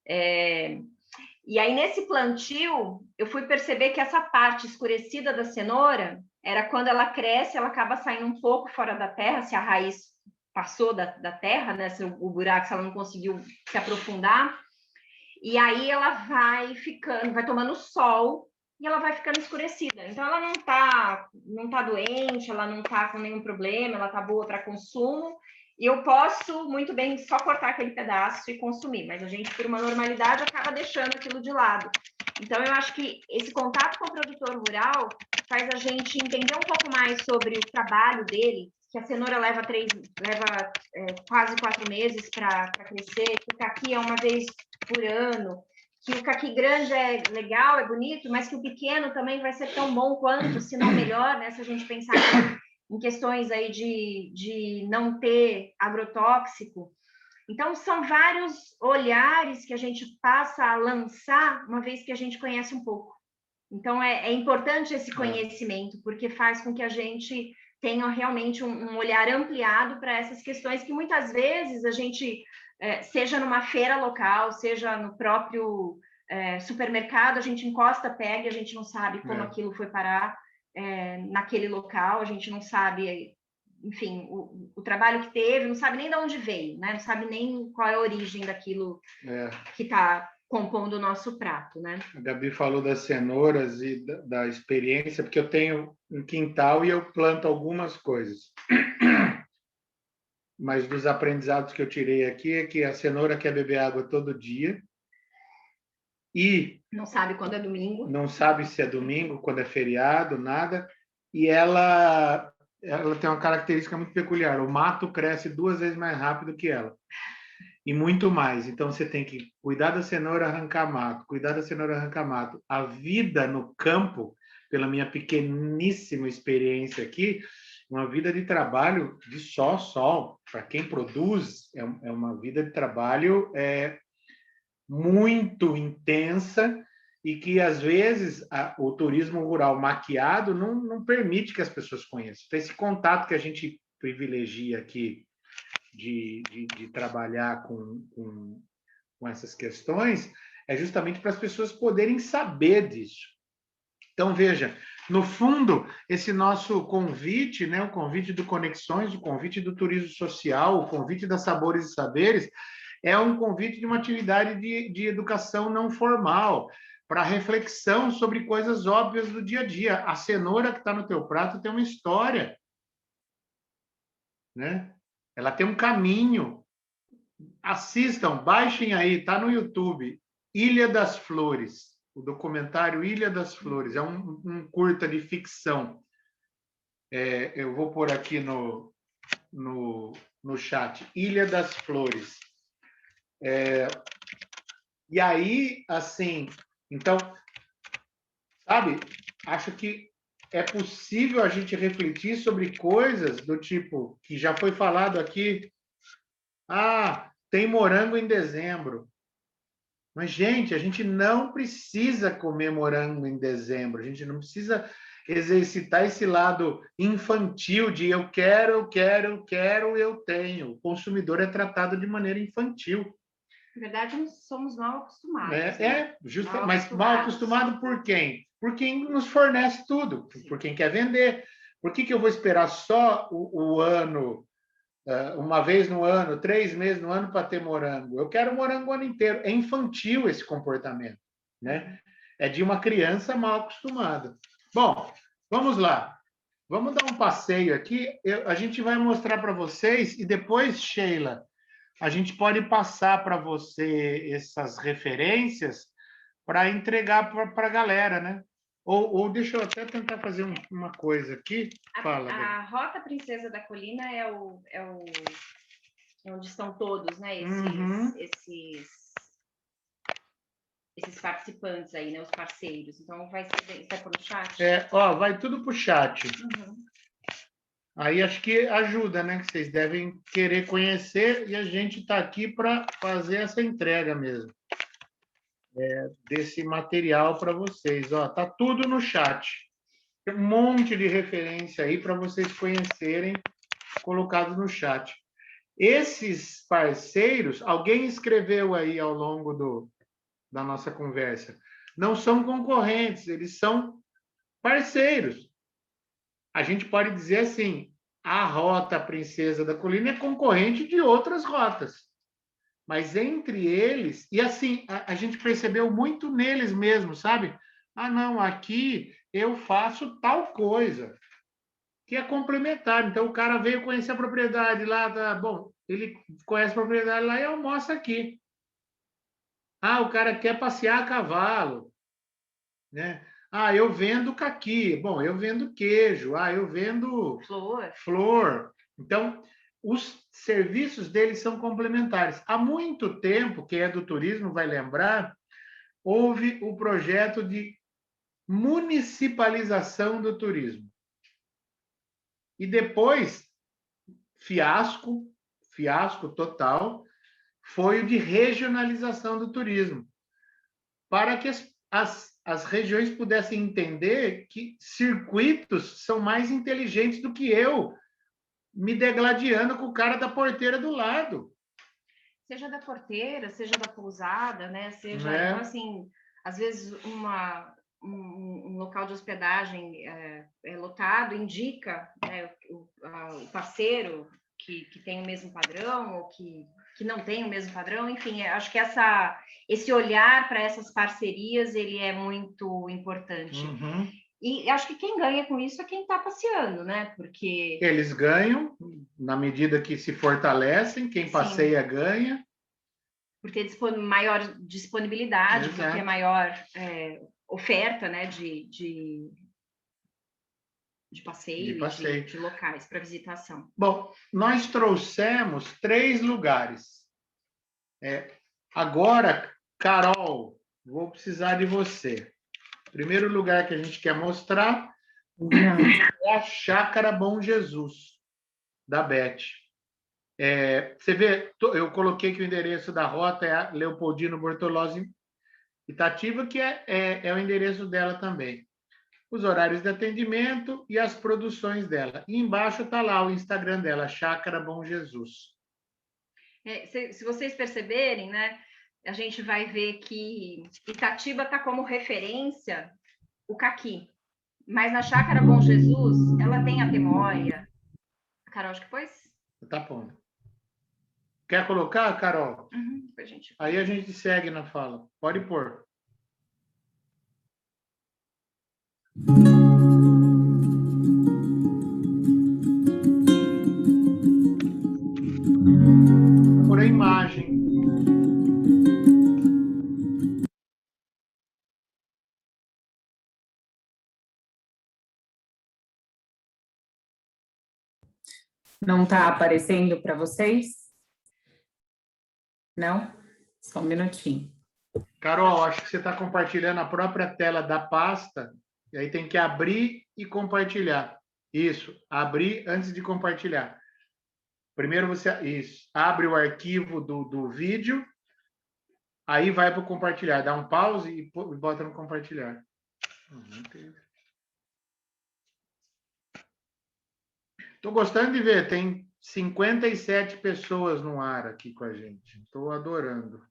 E aí, nesse plantio, eu fui perceber que essa parte escurecida da cenoura era quando ela cresce, ela acaba saindo um pouco fora da terra, se a raiz passou da terra, né? Se o buraco, se ela não conseguiu se aprofundar. E aí ela vai tomando sol e ela vai ficando escurecida. Então ela não tá doente, ela não tá com nenhum problema, ela tá boa para consumo. E eu posso muito bem só cortar aquele pedaço e consumir, mas a gente, por uma normalidade, acaba deixando aquilo de lado. Então eu acho que esse contato com o produtor rural faz a gente entender um pouco mais sobre o trabalho dele, que a cenoura leva quase 4 meses para crescer, que o caqui é uma vez por ano, que o caqui grande é legal, é bonito, mas que o pequeno também vai ser tão bom quanto, se não melhor, né? Se a gente pensar em questões aí de não ter agrotóxico. Então, são vários olhares que a gente passa a lançar uma vez que a gente conhece um pouco. Então, é importante esse conhecimento, porque faz com que a gente tenha realmente um olhar ampliado para essas questões que muitas vezes a gente, seja numa feira local, seja no próprio supermercado, a gente encosta, pega e a gente não sabe como aquilo foi parar naquele local, a gente não sabe, enfim, o trabalho que teve, não sabe nem de onde veio, né? Não sabe nem qual é a origem daquilo que está compondo o nosso prato, né? A Gabi falou das cenouras e da experiência, porque eu tenho um quintal e eu planto algumas coisas. Mas dos aprendizados que eu tirei aqui é que a cenoura quer beber água todo dia e não sabe quando é domingo. Não sabe se é domingo, quando é feriado, nada. E ela tem uma característica muito peculiar. O mato cresce 2 vezes mais rápido que ela. E muito mais. Então, você tem que cuidar da cenoura, arrancar mato. Cuidar da cenoura, arrancar mato. A vida no campo, pela minha pequeníssima experiência aqui, uma vida de trabalho de sol. Para quem produz, é uma vida de trabalho muito intensa e que, às vezes, o turismo rural maquiado não permite que as pessoas conheçam. Então, esse contato que a gente privilegia aqui de trabalhar com essas questões é justamente para as pessoas poderem saber disso. Então, veja, no fundo, esse nosso convite, né, o convite do Conexões, o convite do turismo social, o convite da Sabores e Saberes, é um convite de uma atividade de educação não formal, para reflexão sobre coisas óbvias do dia a dia. A cenoura que está no teu prato tem uma história, né? Ela tem um caminho. Assistam, baixem aí, está no YouTube, Ilha das Flores, o documentário Ilha das Flores, é um curta de ficção. Eu vou pôr aqui no chat, Ilha das Flores. E aí, assim, então, sabe, acho que é possível a gente refletir sobre coisas do tipo que já foi falado aqui. Ah, tem morango em dezembro. Mas, gente, a gente não precisa comer morango em dezembro. A gente não precisa exercitar esse lado infantil de eu quero, eu quero, eu quero, eu tenho. O consumidor é tratado de maneira infantil. Na verdade, nós somos mal acostumados, Né? né? Mas mal acostumado por quem? Por quem nos fornece tudo, por quem quer vender. Por que eu vou esperar só o ano, uma vez no ano, 3 meses no ano para ter morango? Eu quero morango o ano inteiro. É infantil esse comportamento, né? É de uma criança mal acostumada. Bom, vamos lá. Vamos dar um passeio aqui. A gente vai mostrar para vocês e depois, Sheila, a gente pode passar para você essas referências para entregar para a galera, né? Ou deixa eu até tentar fazer uma coisa aqui. Fala, a Rota Princesa da Colina é onde estão todos, né? Esses participantes aí, né? Os parceiros. Então, vai para o chat? Vai tudo para o chat. Uhum. Aí acho que ajuda, né? Que vocês devem querer conhecer e a gente está aqui para fazer essa entrega mesmo. Desse material para vocês. Tá tudo no chat. Tem um monte de referência aí para vocês conhecerem, colocados no chat. Esses parceiros, alguém escreveu aí ao longo da nossa conversa, não são concorrentes, eles são parceiros. A gente pode dizer assim, a Rota Princesa da Colina é concorrente de outras rotas. Mas entre eles, e assim, a gente percebeu muito neles mesmos, sabe? Ah, não, aqui eu faço tal coisa, que é complementar. Então, o cara veio conhecer a propriedade lá, bom, ele conhece a propriedade lá e almoça aqui. Ah, o cara quer passear a cavalo, né? Ah, eu vendo caqui. Bom, eu vendo queijo. Ah, eu vendo flor. Então, os serviços deles são complementares. Há muito tempo, quem é do turismo vai lembrar, houve o projeto de municipalização do turismo. E depois, fiasco total, foi o de regionalização do turismo, para que as regiões pudessem entender que circuitos são mais inteligentes do que eu me degladiando com o cara da porteira do lado. Seja da porteira, seja da pousada, né? Então, assim, às vezes um local de hospedagem lotado indica, né, o parceiro que tem o mesmo padrão ou que não tem o mesmo padrão. Enfim, acho que esse olhar para essas parcerias ele é muito importante. Uhum. E acho que quem ganha com isso é quem está passeando, né? Porque eles ganham na medida que se fortalecem, quem passeia ganha. Por ter maior disponibilidade, Exato. por ter maior oferta, né, de passeio, de locais para visitação. Bom, nós trouxemos 3 lugares. Agora, Carol, vou precisar de você. O primeiro lugar que a gente quer mostrar é a Chácara Bom Jesus, da Beth. Você vê, eu coloquei que o endereço da rota é a Leopoldino Bortolozzi Itatiba, que é o endereço dela também. Os horários de atendimento e as produções dela. E embaixo está lá o Instagram dela, Chácara Bom Jesus. Se vocês perceberem, né, a gente vai ver que Itatiba está como referência o caqui. Mas na Chácara Bom Jesus, ela tem a temóia. Carol, acho que pôs? Tá pondo. Quer colocar, Carol? Uhum, Aí a gente segue na fala. Pode pôr. Por a imagem. Não está aparecendo para vocês? Não? Só um minutinho. Carol, acho que você está compartilhando a própria tela da pasta, e aí tem que abrir e compartilhar. Isso, abrir antes de compartilhar. Primeiro você abre o arquivo do vídeo, aí vai para o compartilhar. Dá um pause e bota no compartilhar. Estou gostando de ver, tem 57 pessoas no ar aqui com a gente. Estou adorando.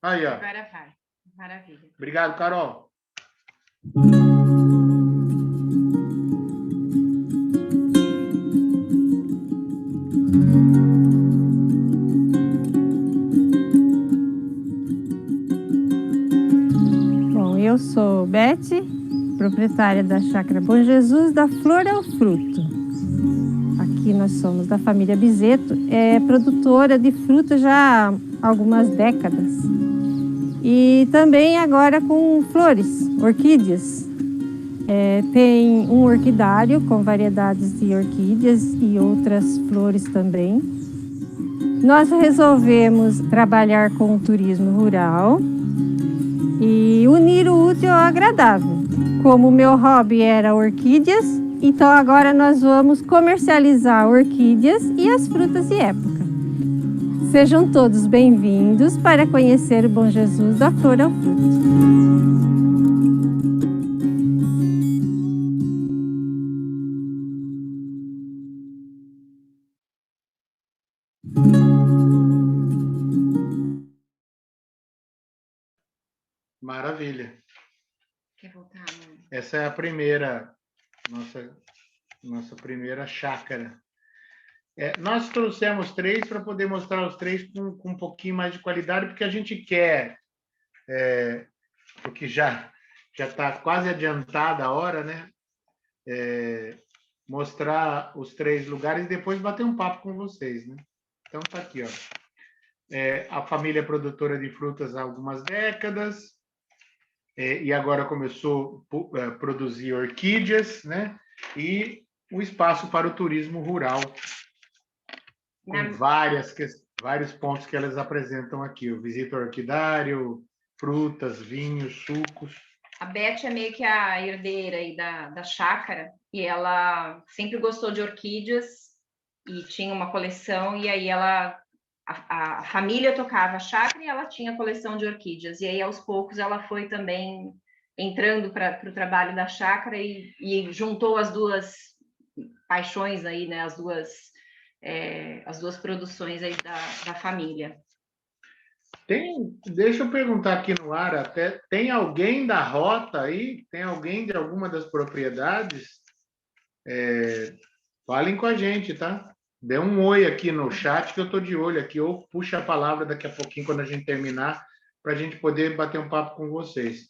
Aí, ó. Agora vai. Maravilha. Obrigado, Carol. Bom, eu sou Beth, proprietária da Chácara Bom Jesus, da Flor ao Fruto. Aqui nós somos da família Bizeto, é produtora de fruta já há algumas décadas. E também agora com flores, orquídeas. Tem um orquidário com variedades de orquídeas e outras flores também. Nós resolvemos trabalhar com o turismo rural e unir o útil ao agradável. Como o meu hobby era orquídeas, então agora nós vamos comercializar orquídeas e as frutas de época. Sejam todos bem-vindos para conhecer o Bom Jesus da Flor ao Fruto. Maravilha. Quer voltar, mãe? Essa é a primeira, nossa primeira chácara. Nós trouxemos 3 para poder mostrar os 3 com um pouquinho mais de qualidade, porque a gente quer, porque já está quase adiantada a hora, né? Mostrar os 3 lugares e depois bater um papo com vocês, né? Então está aqui, ó. A família é produtora de frutas há algumas décadas, e agora começou a produzir orquídeas, né? E o espaço para o turismo rural, com vários pontos que elas apresentam aqui. O visita orquidário, frutas, vinhos, sucos. A Beth é meio que a herdeira aí da chácara, e ela sempre gostou de orquídeas e tinha uma coleção, e aí a família tocava a chácara e ela tinha coleção de orquídeas. E aí, aos poucos, ela foi também entrando para o trabalho da chácara e juntou as duas paixões aí, né? As duas produções aí da família. Deixa eu perguntar aqui no ar, tem alguém da rota aí? Tem alguém de alguma das propriedades? Falem com a gente, tá? Dê um oi aqui no chat que eu estou de olho aqui, ou puxa a palavra daqui a pouquinho quando a gente terminar, para a gente poder bater um papo com vocês.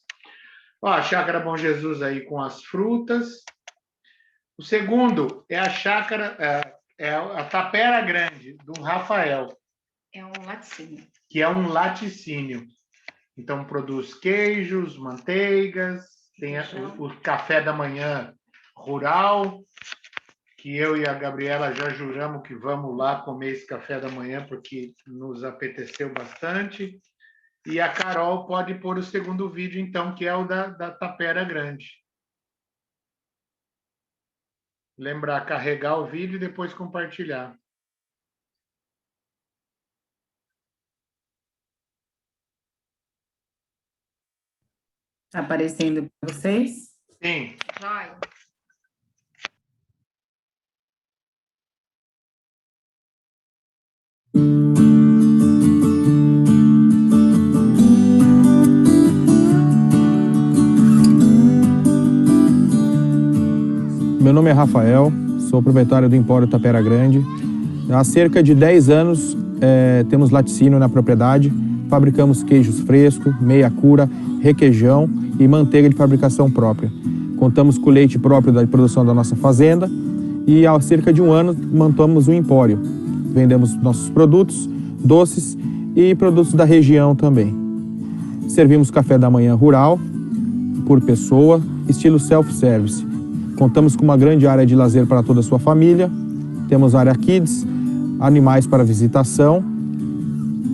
Ó, a Chácara Bom Jesus aí com as frutas. O segundo é a chácara, a Tapera Grande, do Rafael. É um laticínio. Que é um laticínio. Então, produz queijos, manteigas, tem o café da manhã rural, que eu e a Gabriela já juramos que vamos lá comer esse café da manhã, porque nos apeteceu bastante. E a Carol pode pôr o segundo vídeo, então, que é o da Tapera Grande. Lembrar, carregar o vídeo e depois compartilhar. Está aparecendo para vocês? Sim. Vai. Meu nome é Rafael, sou proprietário do Empório Tapera Grande. Há cerca de 10 anos temos laticínio na propriedade, fabricamos queijos frescos, meia cura, requeijão e manteiga de fabricação própria. Contamos com o leite próprio da produção da nossa fazenda e há cerca de um ano montamos um empório. Vendemos nossos produtos, doces e produtos da região também. Servimos café da manhã rural, por pessoa, estilo self-service. Contamos com uma grande área de lazer para toda a sua família. Temos área kids, animais para visitação.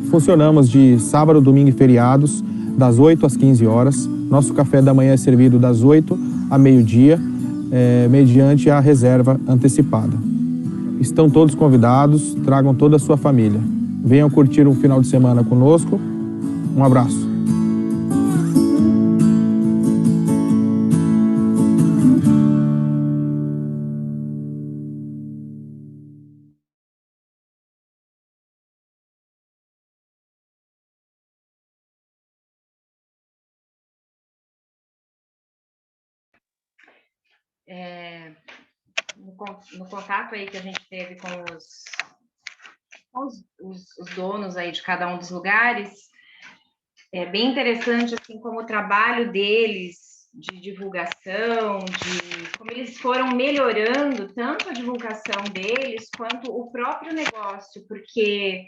Funcionamos de sábado, domingo e feriados das 8 às 15 horas. Nosso café da manhã é servido das 8 a meio-dia, mediante a reserva antecipada. Estão todos convidados, tragam toda a sua família. Venham curtir um final de semana conosco. Um abraço. No contato aí que a gente teve com os donos aí de cada um dos lugares, é bem interessante, assim, como o trabalho deles de divulgação, de como eles foram melhorando tanto a divulgação deles quanto o próprio negócio, porque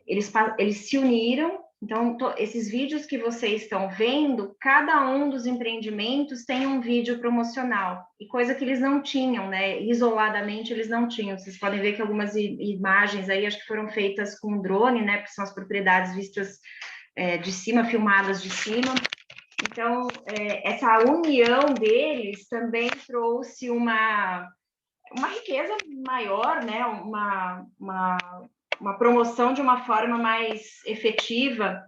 eles se uniram. Então, esses vídeos que vocês estão vendo, cada um dos empreendimentos tem um vídeo promocional, e coisa que eles não tinham, né? Isoladamente, eles não tinham. Vocês podem ver que algumas imagens aí, acho que foram feitas com drone, né? Porque são as propriedades vistas de cima, filmadas de cima. Então, essa união deles também trouxe uma riqueza maior, né? Uma promoção de uma forma mais efetiva.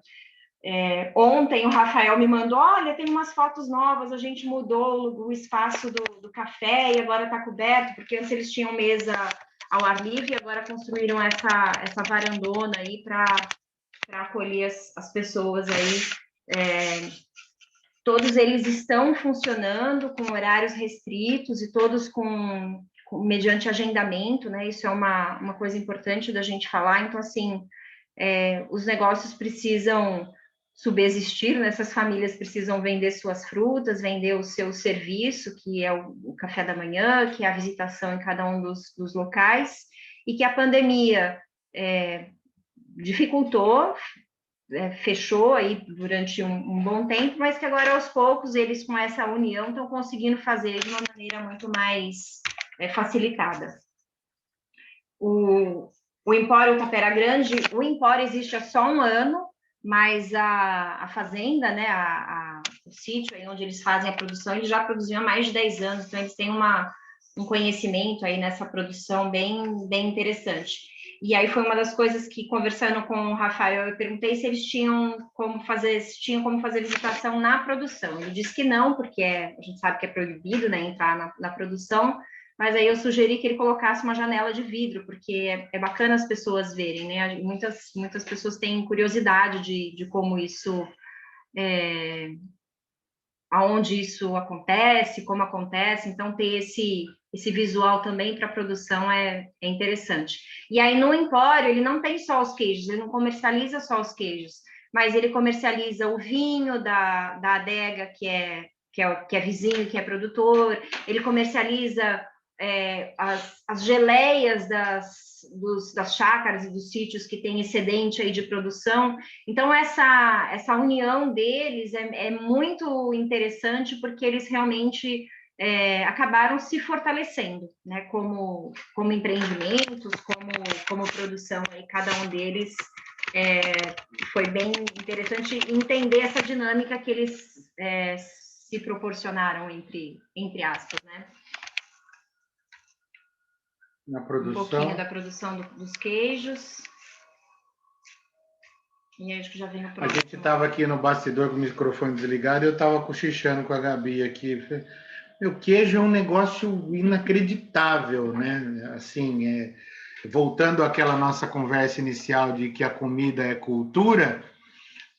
Ontem o Rafael me mandou, olha, tem umas fotos novas, a gente mudou o espaço do café e agora está coberto, porque antes eles tinham mesa ao ar livre e agora construíram essa varandona aí para acolher as pessoas aí. Todos eles estão funcionando com horários restritos e todos mediante agendamento, né? Isso é uma coisa importante da gente falar. Então, assim, os negócios precisam subsistir, né? Essas famílias precisam vender suas frutas, vender o seu serviço, que é o café da manhã, que é a visitação em cada um dos locais, e que a pandemia dificultou, fechou aí durante um bom tempo, mas que agora, aos poucos, eles, com essa união, estão conseguindo fazer de uma maneira muito mais facilitada. O Empório Tapera Grande, o Empório existe há só 1 ano, mas a fazenda, né, o sítio aí onde eles fazem a produção, eles já produziam há mais de 10 anos, então eles têm um conhecimento aí nessa produção bem, bem interessante. E aí foi uma das coisas que, conversando com o Rafael, eu perguntei se eles tinham como fazer visitação na produção. Ele disse que não, porque a gente sabe que é proibido, né, entrar na produção, mas aí eu sugeri que ele colocasse uma janela de vidro, porque é bacana as pessoas verem, né? Muitas pessoas têm curiosidade de como isso, aonde isso acontece, como acontece, então ter esse visual também para a produção é interessante. E aí no Empório ele não tem só os queijos, ele não comercializa só os queijos, mas ele comercializa o vinho da adega, que é vizinho, que é produtor, ele comercializa as geleias das chácaras e dos sítios que tem excedente aí de produção. Então, essa união deles é muito interessante, porque eles realmente acabaram se fortalecendo, né, como empreendimentos, como produção. Aí, cada um deles foi bem interessante entender essa dinâmica que eles se proporcionaram, entre aspas, né? Na produção. Um pouquinho da produção dos queijos. E acho que já vem o próximo. A gente estava aqui no bastidor com o microfone desligado e eu estava cochichando com a Gabi aqui. O queijo é um negócio inacreditável, né? Assim, voltando àquela nossa conversa inicial de que a comida é cultura,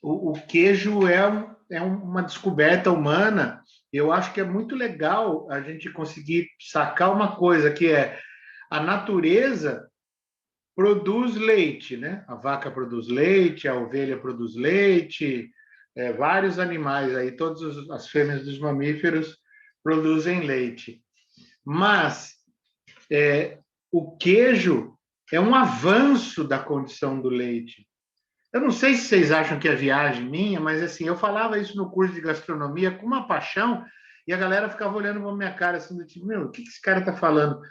o queijo é uma descoberta humana. Eu acho que é muito legal a gente conseguir sacar uma coisa, que é a natureza produz leite, né? A vaca produz leite, a ovelha produz leite, vários animais aí, todas as fêmeas dos mamíferos produzem leite. Mas o queijo é um avanço da condição do leite. Eu não sei se vocês acham que é viagem minha, mas assim, eu falava isso no curso de gastronomia com uma paixão, e a galera ficava olhando para minha cara assim, do tipo, meu, o que esse cara está falando?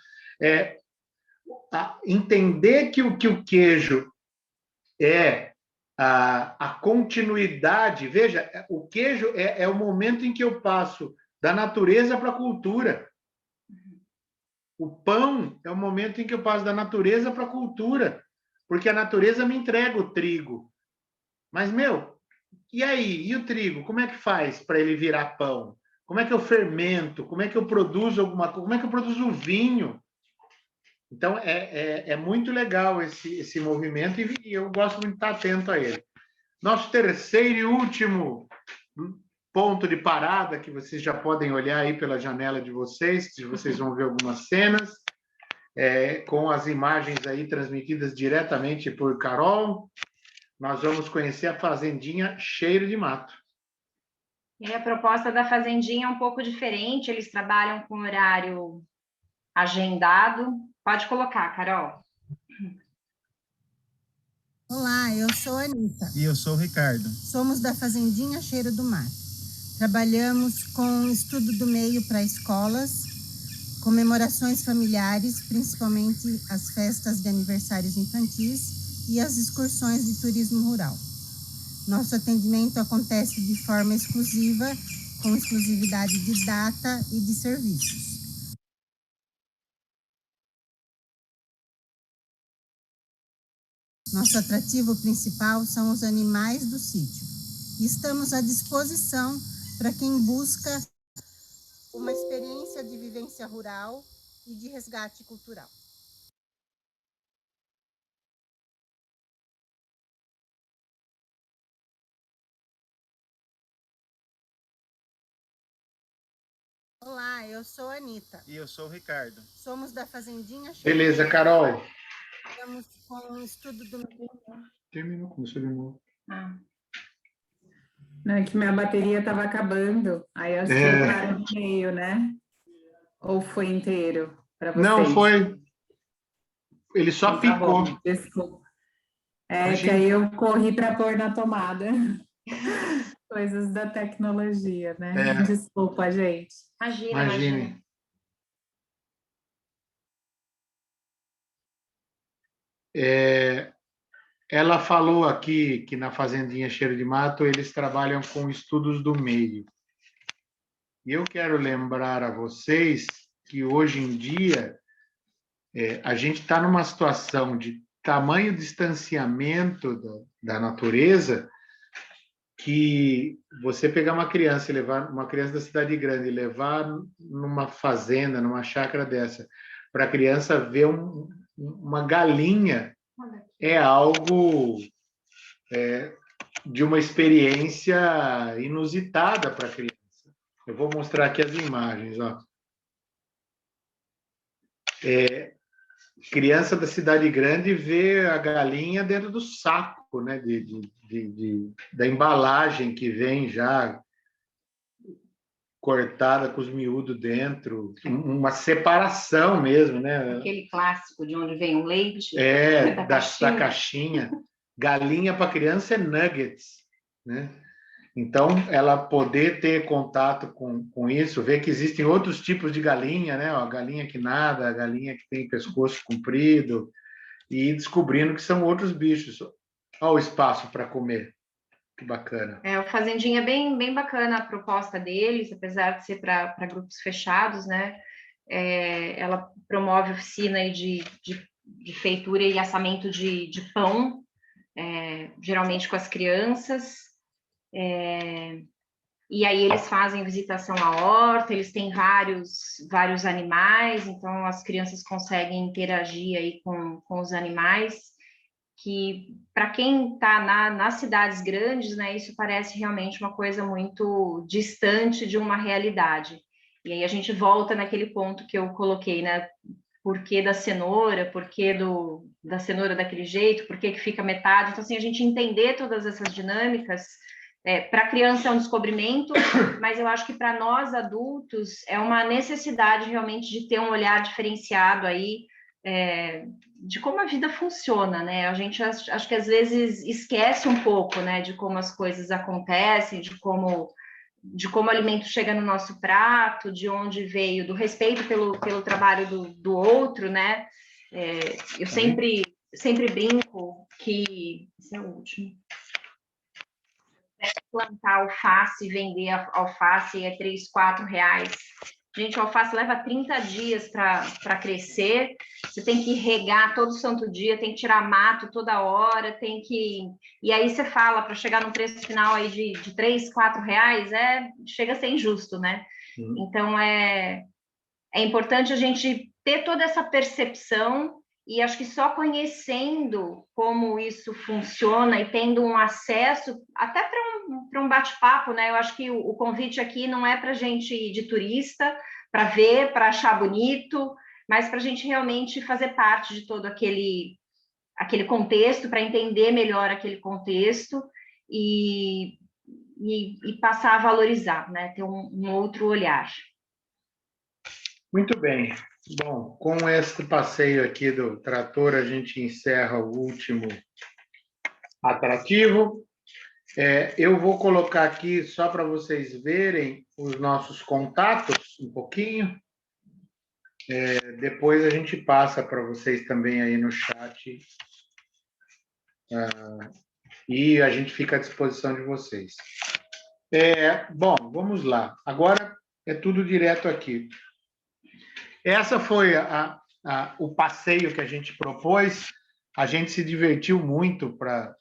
Entender que o queijo é a continuidade. Veja, o queijo é o momento em que eu passo da natureza para a cultura. O pão é o momento em que eu passo da natureza para a cultura, porque a natureza me entrega o trigo. Mas, e aí? E o trigo? Como é que faz para ele virar pão? Como é que eu fermento? Como é que eu produzo alguma coisa? Como é que eu produzo vinho? Então, é muito legal esse movimento e eu gosto muito de estar atento a ele. Nosso terceiro e último ponto de parada, que vocês já podem olhar aí pela janela de vocês, que vocês vão ver algumas cenas, com as imagens aí transmitidas diretamente por Carol. Nós vamos conhecer a Fazendinha Cheiro de Mato. E a proposta da Fazendinha é um pouco diferente, eles trabalham com horário agendado. Pode colocar, Carol. Olá, eu sou a Anitta. E eu sou o Ricardo. Somos da Fazendinha Cheiro do Mato. Trabalhamos com estudo do meio para escolas, comemorações familiares, principalmente as festas de aniversários infantis e as excursões de turismo rural. Nosso atendimento acontece de forma exclusiva, com exclusividade de data e de serviços. Nosso atrativo principal são os animais do sítio. E estamos à disposição para quem busca uma experiência de vivência rural e de resgate cultural. Olá, eu sou a Anitta. E eu sou o Ricardo. Somos da Fazendinha Cheiro. Beleza, Carol. Estamos com o estudo do... Terminou, começou de novo. Não, é que minha bateria estava acabando. Aí eu acho que eu no meio, né? Ou foi inteiro para vocês? Não, foi. Ele só Tá ficou. bom, desculpa. Que aí eu corri para pôr na tomada. Coisas da tecnologia, né? Desculpa, gente. Imagine. Ela falou aqui que na Fazendinha Cheiro de Mato eles trabalham com estudos do meio. E eu quero lembrar a vocês que hoje em dia a gente está numa situação de tamanho distanciamento da natureza que você pegar uma criança e levar uma criança da cidade grande e levar numa fazenda, numa chácara dessa, para a criança ver uma galinha é algo de uma experiência inusitada para a criança. Eu vou mostrar aqui as imagens. Ó. Criança da cidade grande vê a galinha dentro do saco, né, da embalagem que vem já cortada com os miúdos dentro, uma separação mesmo, né? Aquele clássico de onde vem o leite. Da caixinha. Galinha para criança é nuggets, né? Então, ela poder ter contato com isso, ver que existem outros tipos de galinha, né? A galinha que nada, a galinha que tem pescoço comprido, e descobrindo que são outros bichos. Olha o espaço para comer. Que bacana. O Fazendinha é bem bacana a proposta deles, apesar de ser para grupos fechados, né? Ela promove oficina aí de feitura e assamento de pão, geralmente com as crianças. E aí eles fazem visitação à horta, eles têm vários animais, então as crianças conseguem interagir aí com os animais, que para quem está nas cidades grandes, né, isso parece realmente uma coisa muito distante de uma realidade. E aí a gente volta naquele ponto que eu coloquei, né? Por que da cenoura, por que da cenoura daquele jeito, por que fica metade. Então, assim, a gente entender todas essas dinâmicas, para a criança é um descobrimento, mas eu acho que para nós adultos é uma necessidade realmente de ter um olhar diferenciado aí, de como a vida funciona, né? A gente acho que às vezes esquece um pouco, né, de como as coisas acontecem, de como o alimento chega no nosso prato, de onde veio, do respeito pelo trabalho do outro, né? Eu sempre brinco que... Esse é o último. plantar alface e vender a alface é 3, 4 reais. Gente, a alface leva 30 dias para crescer, você tem que regar todo santo dia, tem que tirar mato toda hora, tem que... E aí você fala, para chegar no preço final aí de 3, 4 reais, chega a ser injusto, né? Então, é importante a gente ter toda essa percepção, e acho que só conhecendo como isso funciona e tendo um acesso, até para um bate-papo, né? Eu acho que o convite aqui não é para a gente ir de turista, para ver, para achar bonito, mas para a gente realmente fazer parte de todo aquele contexto, para entender melhor aquele contexto e passar a valorizar, né? Ter um outro olhar. Muito bem. Bom, com este passeio aqui do trator, a gente encerra o último atrativo. Eu vou colocar aqui, só para vocês verem, os nossos contatos, um pouquinho. Depois a gente passa para vocês também aí no chat. E a gente fica à disposição de vocês. Bom, vamos lá. Agora é tudo direto aqui. Essa foi o passeio que a gente propôs. A gente se divertiu muito para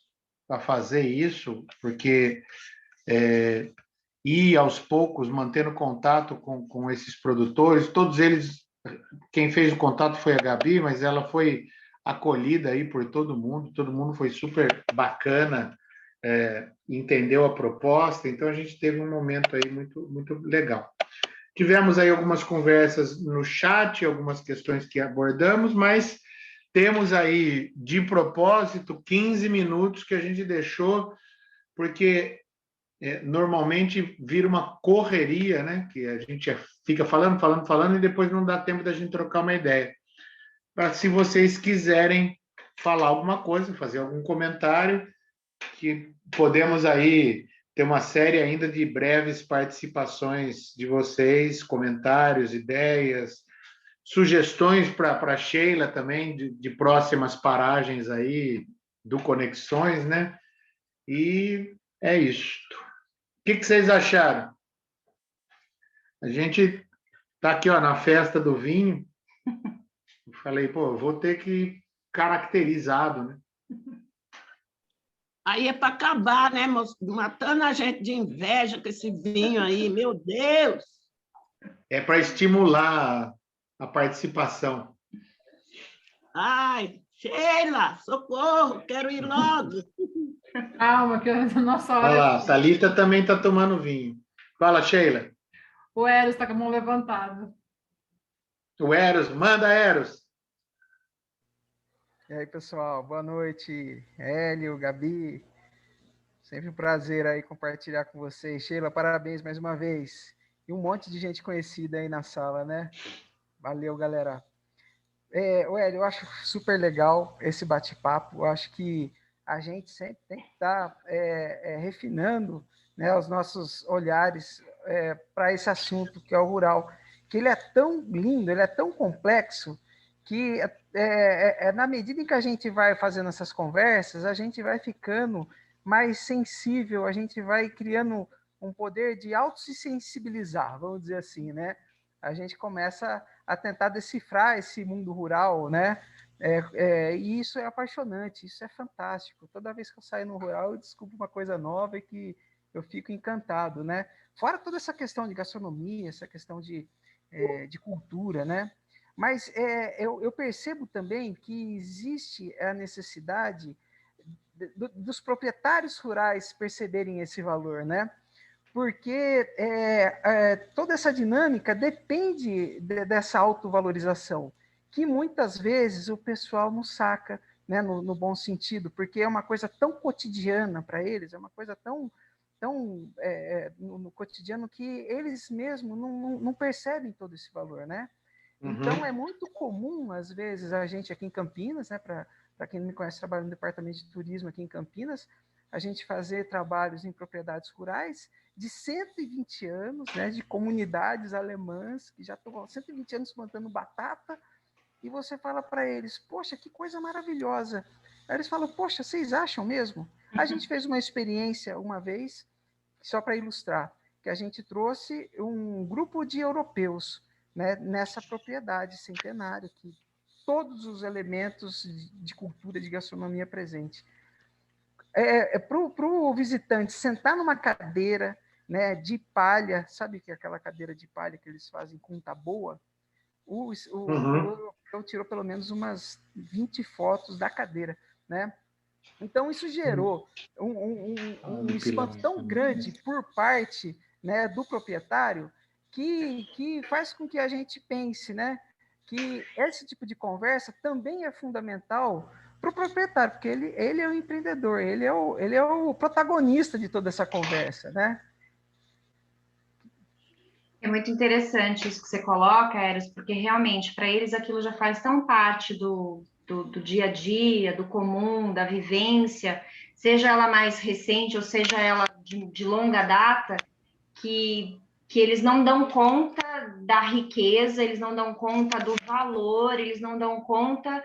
fazer isso, porque ir aos poucos, mantendo contato com esses produtores, todos eles, quem fez o contato foi a Gabi, mas ela foi acolhida aí por todo mundo foi super bacana, entendeu a proposta, então a gente teve um momento aí muito, muito legal. Tivemos aí algumas conversas no chat, algumas questões que abordamos, mas temos aí, de propósito, 15 minutos que a gente deixou, porque normalmente vira uma correria, né? Que a gente fica falando, e depois não dá tempo da gente trocar uma ideia. Para, se vocês quiserem falar alguma coisa, fazer algum comentário, que podemos aí ter uma série ainda de breves participações de vocês, comentários, ideias, sugestões para a Sheila também, de próximas paragens aí do Conexões, né? E é isso. O que vocês acharam? A gente está aqui, ó, na festa do vinho. Eu falei, pô, vou ter que ir caracterizado, né? Aí é para acabar, né, moço? Matando a gente de inveja com esse vinho aí, meu Deus! É para estimular a participação. Ai, Sheila, socorro, quero ir logo. Calma, que a nossa hora... Olha lá, a Thalita também está tomando vinho. Fala, Sheila. O Eros está com a mão levantada. O Eros, manda, Eros. E aí, pessoal, boa noite. Hélio, Gabi, sempre um prazer aí compartilhar com vocês. Sheila, parabéns mais uma vez. E um monte de gente conhecida aí na sala, né? Valeu, galera. Hélio, eu acho super legal esse bate-papo. Eu acho que a gente sempre tem que estar refinando, né, os nossos olhares para esse assunto que é o rural, que ele é tão lindo, ele é tão complexo, que na medida em que a gente vai fazendo essas conversas, a gente vai ficando mais sensível, a gente vai criando um poder de auto se sensibilizar, vamos dizer assim, né? A gente começa a tentar decifrar esse mundo rural, né? E isso é apaixonante, isso é fantástico. Toda vez que eu saio no rural, eu descubro uma coisa nova e que eu fico encantado, né? Fora toda essa questão de gastronomia, essa questão de cultura, né? Mas eu percebo também que existe a necessidade dos proprietários rurais perceberem esse valor, né? Porque toda essa dinâmica depende dessa autovalorização, que muitas vezes o pessoal não saca, né, no bom sentido, porque é uma coisa tão cotidiana para eles, é uma coisa tão no cotidiano que eles mesmos não percebem todo esse valor, né? Então, é muito comum, às vezes, a gente aqui em Campinas, né, para quem não me conhece, trabalho no departamento de turismo aqui em Campinas, a gente fazer trabalhos em propriedades rurais de 120 anos, né, de comunidades alemãs que já estão 120 anos plantando batata, e você fala para eles, poxa, que coisa maravilhosa. Aí eles falam, poxa, vocês acham mesmo? A gente fez uma experiência uma vez, só para ilustrar, que a gente trouxe um grupo de europeus, né, nessa propriedade centenária, que todos os elementos de cultura, de gastronomia presente. Para o visitante sentar numa cadeira, né, de palha, sabe que é aquela cadeira de palha que eles fazem com taboa? O europeu tirou pelo menos umas 20 fotos da cadeira, né? Então, isso gerou um espanto tão grande por parte, né, do proprietário que faz com que a gente pense, né, que esse tipo de conversa também é fundamental para o proprietário, porque ele é o empreendedor, ele é o protagonista de toda essa conversa, né? É muito interessante isso que você coloca, Eros, porque realmente para eles aquilo já faz tão parte do dia a dia, do comum, da vivência, seja ela mais recente ou seja ela de longa data, que eles não dão conta da riqueza, eles não dão conta do valor, eles não dão conta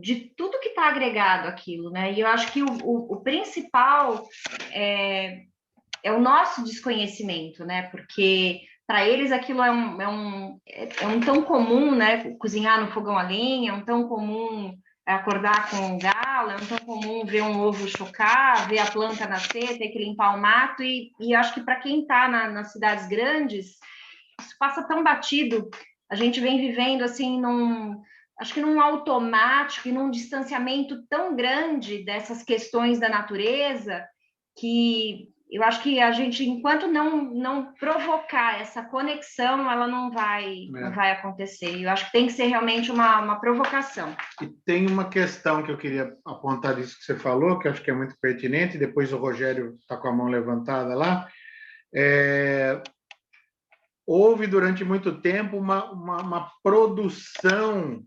de tudo que está agregado àquilo, né? E eu acho que o principal é o nosso desconhecimento, né? Porque para eles aquilo é um tão comum, né? Cozinhar no fogão a lenha, é um tão comum acordar com um galo, é um tão comum ver um ovo chocar, ver a planta nascer, ter que limpar o mato, e acho que para quem está nas cidades grandes, isso passa tão batido. A gente vem vivendo assim acho que num automático e num distanciamento tão grande dessas questões da natureza que eu acho que a gente, enquanto não provocar essa conexão, ela não vai acontecer. Eu acho que tem que ser realmente uma provocação. E tem uma questão que eu queria apontar disso que você falou, que eu acho que é muito pertinente, depois o Rogério está com a mão levantada lá. Houve, durante muito tempo, uma produção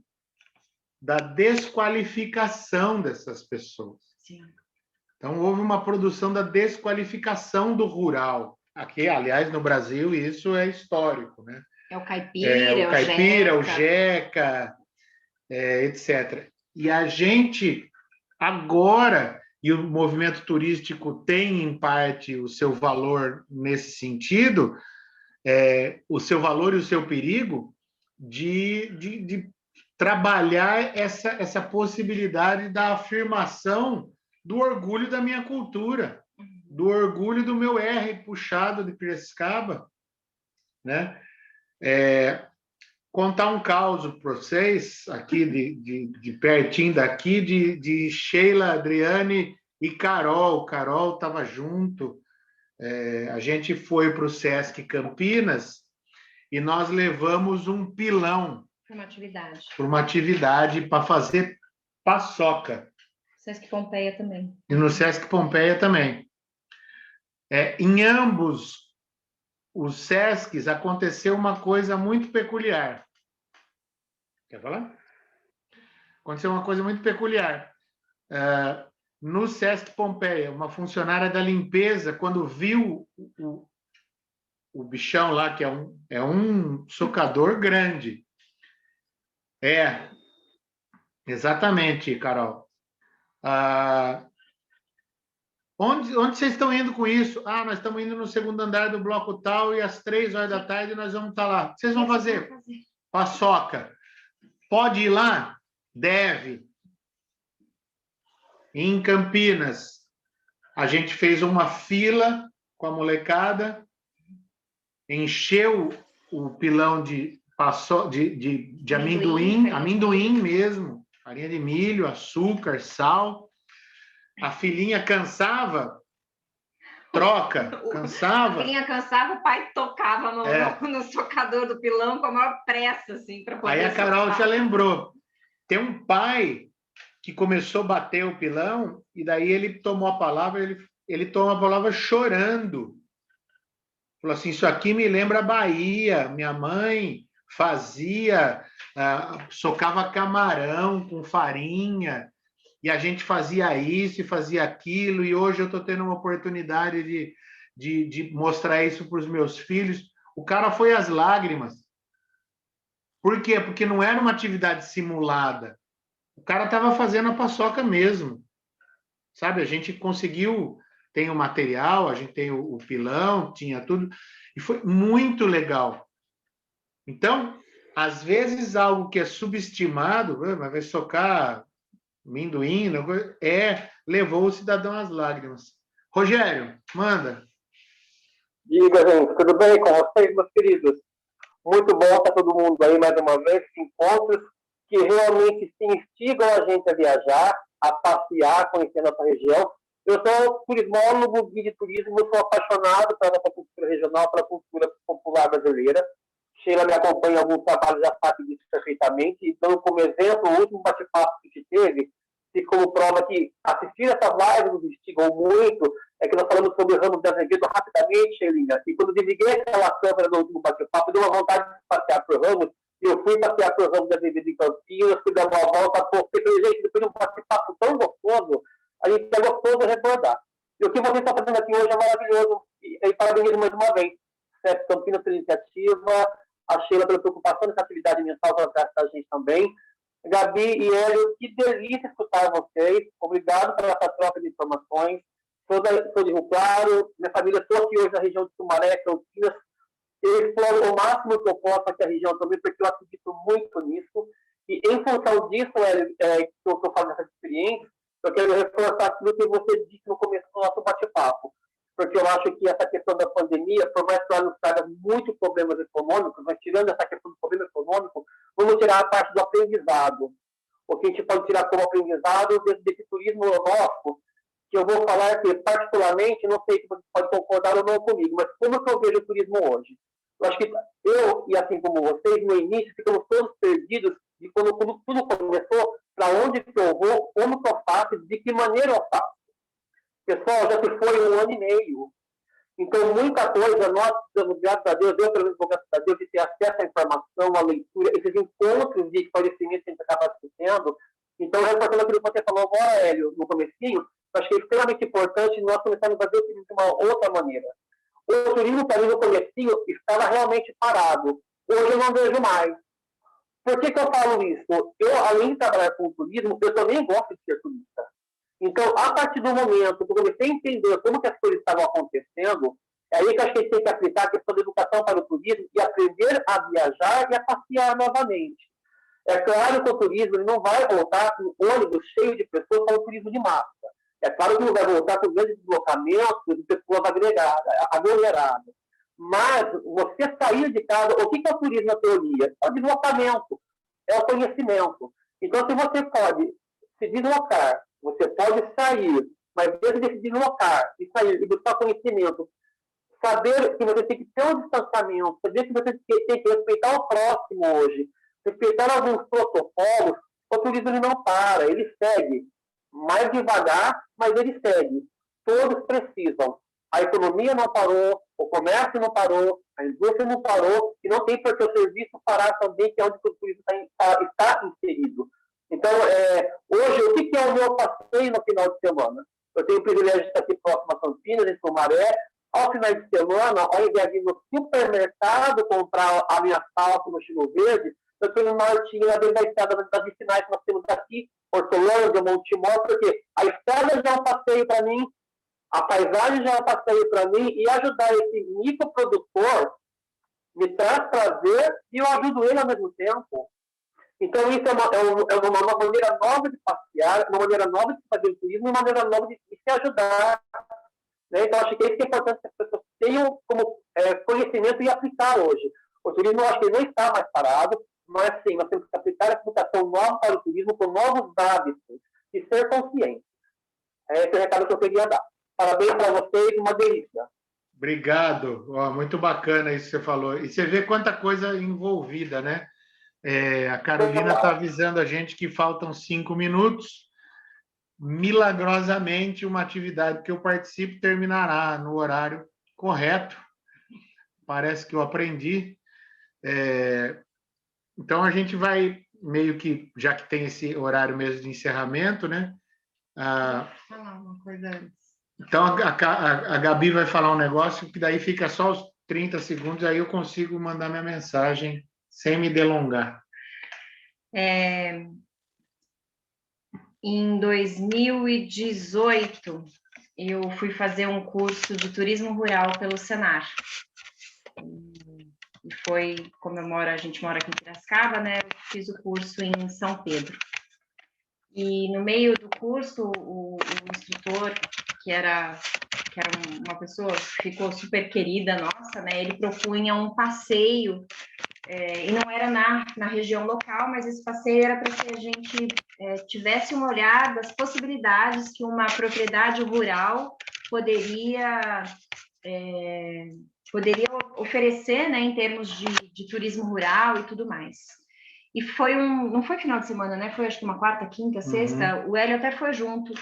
da desqualificação dessas pessoas. Sim. Então, houve uma produção da desqualificação do rural. Aqui, aliás, no Brasil, isso é histórico, né? É o caipira, o jeca, etc. E a gente, agora, e o movimento turístico tem, em parte, o seu valor nesse sentido, o seu valor e o seu perigo de trabalhar essa possibilidade da afirmação do orgulho da minha cultura, do orgulho do meu R puxado de Piracicaba, né? Contar um caso para vocês, aqui de pertinho daqui, de Sheila, Adriane e Carol. Carol estava junto. A gente foi para o Sesc Campinas e nós levamos um pilão para uma atividade para fazer paçoca. Sesc Pompeia também. E no Sesc Pompeia também. Em ambos os Sescs aconteceu uma coisa muito peculiar. Quer falar? Aconteceu uma coisa muito peculiar. No Sesc Pompeia, uma funcionária da limpeza, quando viu o bichão lá, que é um socador grande. Exatamente, Carol. Onde vocês estão indo com isso? Nós estamos indo no segundo andar do bloco tal e às 3h da tarde nós vamos estar lá. Vocês vão fazer paçoca. Pode ir lá? Deve. Em Campinas, a gente fez uma fila com a molecada, encheu o pilão de amendoim mesmo, farinha de milho, açúcar, sal. A filhinha cansava, cansava. A filhinha cansava, o pai tocava no socador do pilão com a maior pressa, assim, para poder. Aí a Carol já lembrou. Tem um pai que começou a bater o pilão e daí ele tomou a palavra, ele tomou a palavra chorando. Falou assim, isso aqui me lembra a Bahia. Minha mãe fazia, socava camarão com farinha, e a gente fazia isso e fazia aquilo, e hoje eu estou tendo uma oportunidade de mostrar isso para os meus filhos. O cara foi às lágrimas. Por quê? Porque não era uma atividade simulada. O cara estava fazendo a paçoca mesmo. Sabe? A gente conseguiu tem o material, a gente tem o pilão, tinha tudo, e foi muito legal. Então, às vezes, algo que é subestimado, mas vai socar amendoim, levou o cidadão às lágrimas. Rogério, manda. Diga, gente, tudo bem com vocês, meus queridos? Muito bom estar todo mundo aí mais uma vez, encontros que realmente se instigam a gente a viajar, a passear, conhecer a nossa região. Eu sou turismólogo, guia de turismo, sou apaixonado pela nossa cultura regional, pela cultura popular brasileira. Sheila me acompanha em alguns trabalhos, já sabe disso perfeitamente. Então, como exemplo, o último bate-papo que a gente teve, fica como prova que assistir essas lives nos instigam muito, é que nós falamos sobre Ramos de Azevedo rapidamente, Sheilinha, e quando desliguei aquela câmera no último bate-papo, deu uma vontade de passear por Ramos, e eu fui passear por Ramos de Azevedo em Campinas, fui dar uma volta, porque gente, depois de um bate-papo tão gostoso, a gente é gostoso recordar. E o que vocês estão fazendo aqui hoje é maravilhoso, e parabenizo mais uma vez. CEP Campinas pela iniciativa, a Sheila pela preocupação nessa atividade mental para a gente também. Gabi e Hélio, que delícia escutar vocês. Obrigado pela essa troca de informações. Sou de Rio Claro, minha família estou aqui hoje na região de Sumaré, Campinas. Eu exploro o máximo que eu posso aqui a região também, porque eu acredito muito nisso. E em função disso, Hélio, que eu falo dessa experiência, eu quero reforçar aquilo que você disse no começo do nosso bate-papo. Porque eu acho que essa questão da pandemia, por mais que ela nos traga muitos problemas econômicos, mas tirando essa questão do problema econômico, vamos tirar a parte do aprendizado. O que a gente pode tirar como aprendizado desse turismo nosso, que eu vou falar que, particularmente, não sei se você pode concordar ou não comigo, mas como que eu vejo o turismo hoje? Eu acho que eu, e assim como vocês, no início, ficamos todos perdidos de quando tudo começou, para onde que eu vou, como que eu faço, de que maneira eu faço. Pessoal, já se foi 1 ano e meio. Então, muita coisa, nós estamos, graças a Deus, eu, pelo menos, graças a Deus, de ter acesso à informação, à leitura, esses encontros de esclarecimento que a gente acaba tendo. Então, reforçando aquilo que você falou agora, Hélio, no comecinho, eu acho que é extremamente importante nós começarmos a ver o turismo de uma outra maneira. O turismo, para mim, no comecinho, estava realmente parado. Hoje eu não vejo mais. Por que eu falo isso? Eu, além de trabalhar com o turismo, eu também gosto de ser turista. Então, a partir do momento que eu comecei a entender como que as coisas estavam acontecendo, é aí que eu acho que a gente tem que aplicar a questão da educação para o turismo e aprender a viajar e a passear novamente. É claro que o turismo ele não vai voltar com ônibus cheio de pessoas para o turismo de massa. É claro que não vai voltar com grandes deslocamentos de pessoas aglomeradas. Mas você sair de casa, o que é o turismo na teoria? É o deslocamento, é o conhecimento. Então, se você pode se deslocar, você pode sair, mas dentro desse deslocar e sair e buscar conhecimento, saber que você tem que ter um distanciamento, saber que você tem que respeitar o próximo hoje, respeitar alguns protocolos, o turismo ele não para, ele segue. Mais devagar, mas ele segue. Todos precisam. A economia não parou, o comércio não parou, a indústria não parou, e não tem por que o serviço parar também, que é onde o turismo está inserido. Então, hoje, o que é o meu passeio no final de semana? Eu tenho o privilégio de estar aqui próximo a Campinas, em Sumaré. Ao final de semana, ao invés de ir no supermercado comprar a minha salsa no Chino Verde, eu estou no nortinho, na beira da estrada das vicinais que nós temos aqui, Hortolândia, Montemor, porque a estrada já é um passeio para mim, a paisagem já é um passeio para mim, e ajudar esse microprodutor me traz prazer e eu ajudo ele ao mesmo tempo. Então, isso é uma maneira nova de passear, uma maneira nova de fazer o turismo, uma maneira nova de se ajudar. Né? Então, acho que é isso que é importante que as pessoas tenham como conhecimento e aplicar hoje. O turismo, eu acho que ele não está mais parado, mas sim, nós temos que aplicar a educação nova para o turismo com novos hábitos e ser consciente. Esse é o recado que eu queria dar. Parabéns para vocês, uma delícia. Obrigado. Muito bacana isso que você falou. E você vê quanta coisa envolvida, né? A Carolina está avisando a gente que faltam 5 minutos. Milagrosamente, uma atividade que eu participo terminará no horário correto. Parece que eu aprendi. Então, a gente vai meio que, já que tem esse horário mesmo de encerramento, né? Vou falar uma coisa antes. Então, a Gabi vai falar um negócio que daí fica só os 30 segundos, aí eu consigo mandar minha mensagem sem me delongar. Em 2018, eu fui fazer um curso de turismo rural pelo Senar. E foi, como a gente mora aqui em Piracicaba, né? Eu fiz o curso em São Pedro. E no meio do curso, o instrutor, que era uma pessoa que ficou super querida nossa, né? Ele propunha um passeio, e não era na região local, mas esse passeio era para que a gente tivesse um olhar das possibilidades que uma propriedade rural poderia oferecer, né, em termos de turismo rural e tudo mais. E não foi final de semana, né? Foi acho que uma quarta, quinta, sexta. O Hélio até foi junto.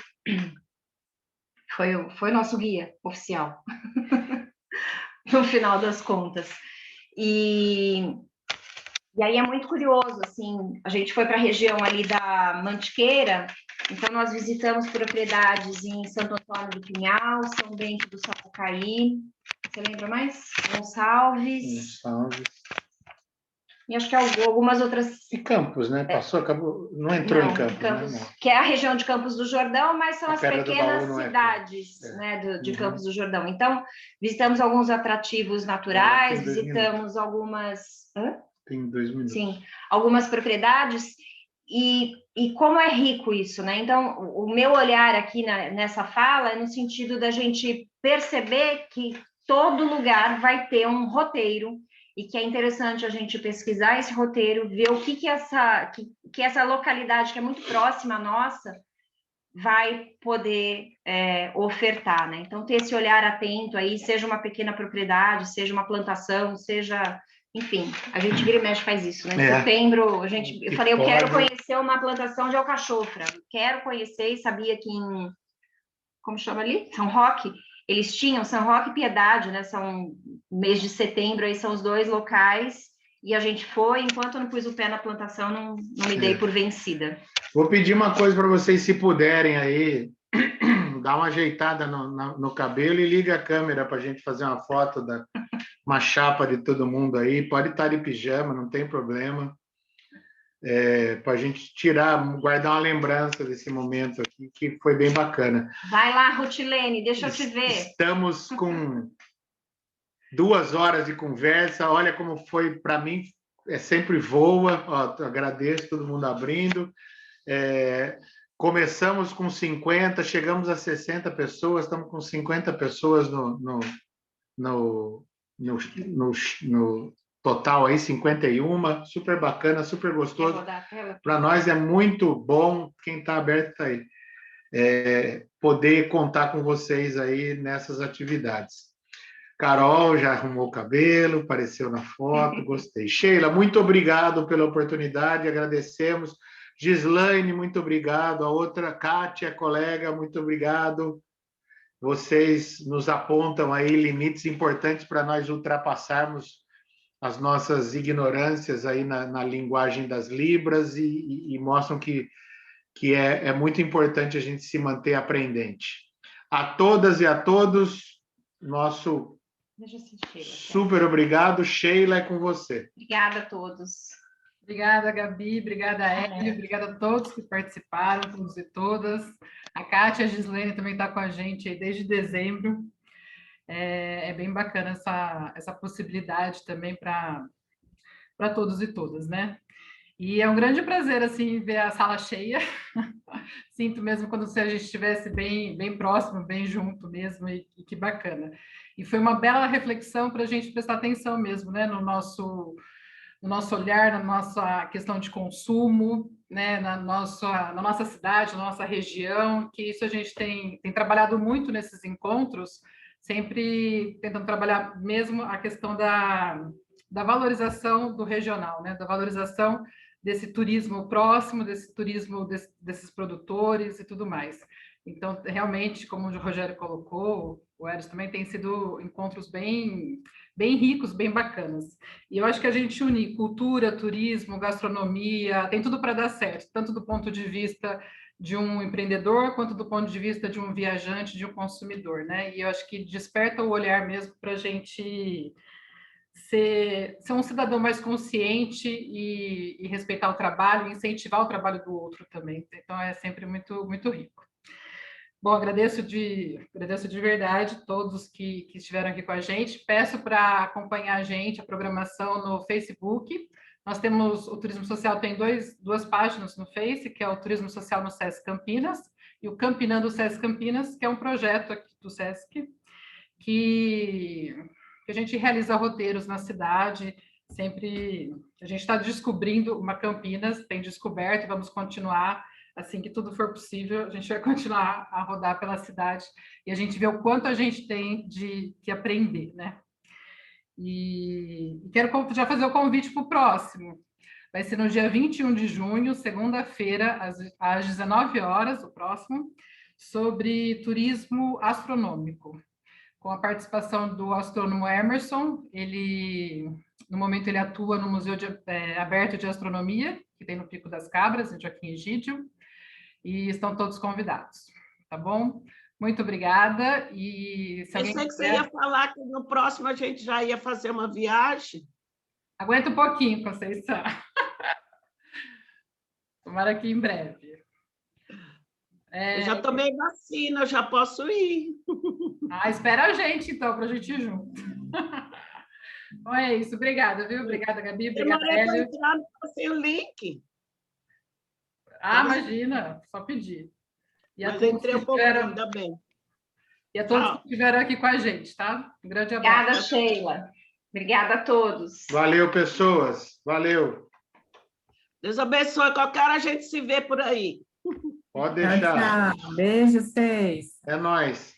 Foi nosso guia oficial, no final das contas. E aí é muito curioso, assim, a gente foi para a região ali da Mantiqueira, então nós visitamos propriedades em Santo Antônio do Pinhal, São Bento do Sapucaí, você lembra mais? Gonçalves. E acho que algumas outras... E Campos, né? Passou, acabou, não entrou em Campos, né? Que é a região de Campos do Jordão, mas são A as Pedra do pequenas Baú não é cidades, né, de Campos do Jordão. Então, visitamos alguns atrativos naturais, visitamos algumas... Hã? Tem 2 minutos. Sim, algumas propriedades, e como é rico isso, né? Então, o meu olhar aqui nessa fala é no sentido da gente perceber que todo lugar vai ter um roteiro, e que é interessante a gente pesquisar esse roteiro, ver o que essa localidade, que é muito próxima à nossa, vai poder ofertar, né? Então, ter esse olhar atento aí, seja uma pequena propriedade, seja uma plantação, seja... Enfim, a gente vira e mexe faz isso, né? Em setembro, eu falei, eu quero conhecer uma plantação de alcachofra, quero conhecer, e sabia que como chama ali? São Roque. Eles tinham São Roque e Piedade, né? São mês de setembro, aí são os 2 locais, e a gente foi, enquanto eu não pus o pé na plantação, não me dei por vencida. Vou pedir uma coisa para vocês, se puderem aí, dar uma ajeitada no cabelo e liga a câmera para a gente fazer uma foto uma chapa de todo mundo aí. Pode estar de pijama, não tem problema. Para a gente guardar uma lembrança desse momento aqui, que foi bem bacana. Vai lá, Rutilene, deixa eu te ver. Estamos com 2 horas de conversa. Olha como foi para mim, sempre voa. Ó, agradeço todo mundo abrindo. Começamos com 50, chegamos a 60 pessoas, estamos com 50 pessoas no total aí, 51, super bacana, super gostoso. Para nós é muito bom, quem está aberto está aí, poder contar com vocês aí nessas atividades. Carol já arrumou o cabelo, apareceu na foto, gostei. Sheila, muito obrigado pela oportunidade, agradecemos. Gislaine, muito obrigado. A outra, Kátia, colega, muito obrigado. Vocês nos apontam aí limites importantes para nós ultrapassarmos as nossas ignorâncias aí na linguagem das Libras e mostram que é muito importante a gente se manter aprendente. A todas e a todos, nosso super obrigado. Sheila, é com você. Obrigada a todos. Obrigada, Gabi, obrigada, Hélio, obrigada a todos que participaram, todos e todas. A Kátia, a Gislaine também está com a gente aí desde dezembro. É bem bacana essa possibilidade também para todos e todas, né? E é um grande prazer, assim, ver a sala cheia. Sinto mesmo como se a gente estivesse bem próximo, bem junto mesmo, e que bacana. E foi uma bela reflexão para a gente prestar atenção mesmo, né, no nosso olhar, na nossa questão de consumo, né, na nossa cidade, na nossa região, que isso a gente tem trabalhado muito nesses encontros, sempre tentando trabalhar mesmo a questão da valorização do regional, né, da valorização desse turismo próximo, desse turismo desses produtores e tudo mais. Então, realmente, como o Rogério colocou, o Eros também tem sido encontros bem ricos, bem bacanas. E eu acho que a gente unir cultura, turismo, gastronomia, tem tudo para dar certo, tanto do ponto de vista de um empreendedor, quanto do ponto de vista de um viajante, de um consumidor, né? E eu acho que desperta o olhar mesmo para a gente ser um cidadão mais consciente e respeitar o trabalho, incentivar o trabalho do outro também. Então, é sempre muito, muito rico. Bom, agradeço de verdade todos que estiveram aqui com a gente. Peço para acompanhar a gente, a programação no Facebook. Nós temos, o Turismo Social tem duas páginas no Face, que é o Turismo Social no SESC Campinas e o Campinando SESC Campinas, que é um projeto aqui do SESC, que a gente realiza roteiros na cidade, sempre a gente está descobrindo uma Campinas, tem descoberto, vamos continuar, assim que tudo for possível, a gente vai continuar a rodar pela cidade e a gente vê o quanto a gente tem de aprender, né? E quero já fazer o convite para o próximo. Vai ser no dia 21 de junho, segunda-feira, às 19 horas, o próximo, sobre turismo astronômico, com a participação do astrônomo Emerson. No momento, ele atua no Museu Aberto de Astronomia, que tem no Pico das Cabras, em Joaquim Egídio, e estão todos convidados, tá bom? Muito obrigada. E se alguém Pensei que você ia falar que no próximo a gente já ia fazer uma viagem. Aguenta um pouquinho, Conceição. Tomara que em breve. Eu já tomei vacina, eu já posso ir. Espera a gente, então, para a gente ir junto. Bom, é isso. Obrigada, viu? Obrigada, Gabi. Obrigada, Hélio. Não passei o link. Imagina, só pedir. E mas entrei um pouco, ainda bem. E a todos que estiveram aqui com a gente, tá? Um grande abraço. Obrigada, Sheila. Obrigada a todos. Valeu, pessoas. Valeu. Deus abençoe. Qualquer hora a gente se vê por aí. Pode deixar. Tchau, tchau. Beijo, vocês. É nóis.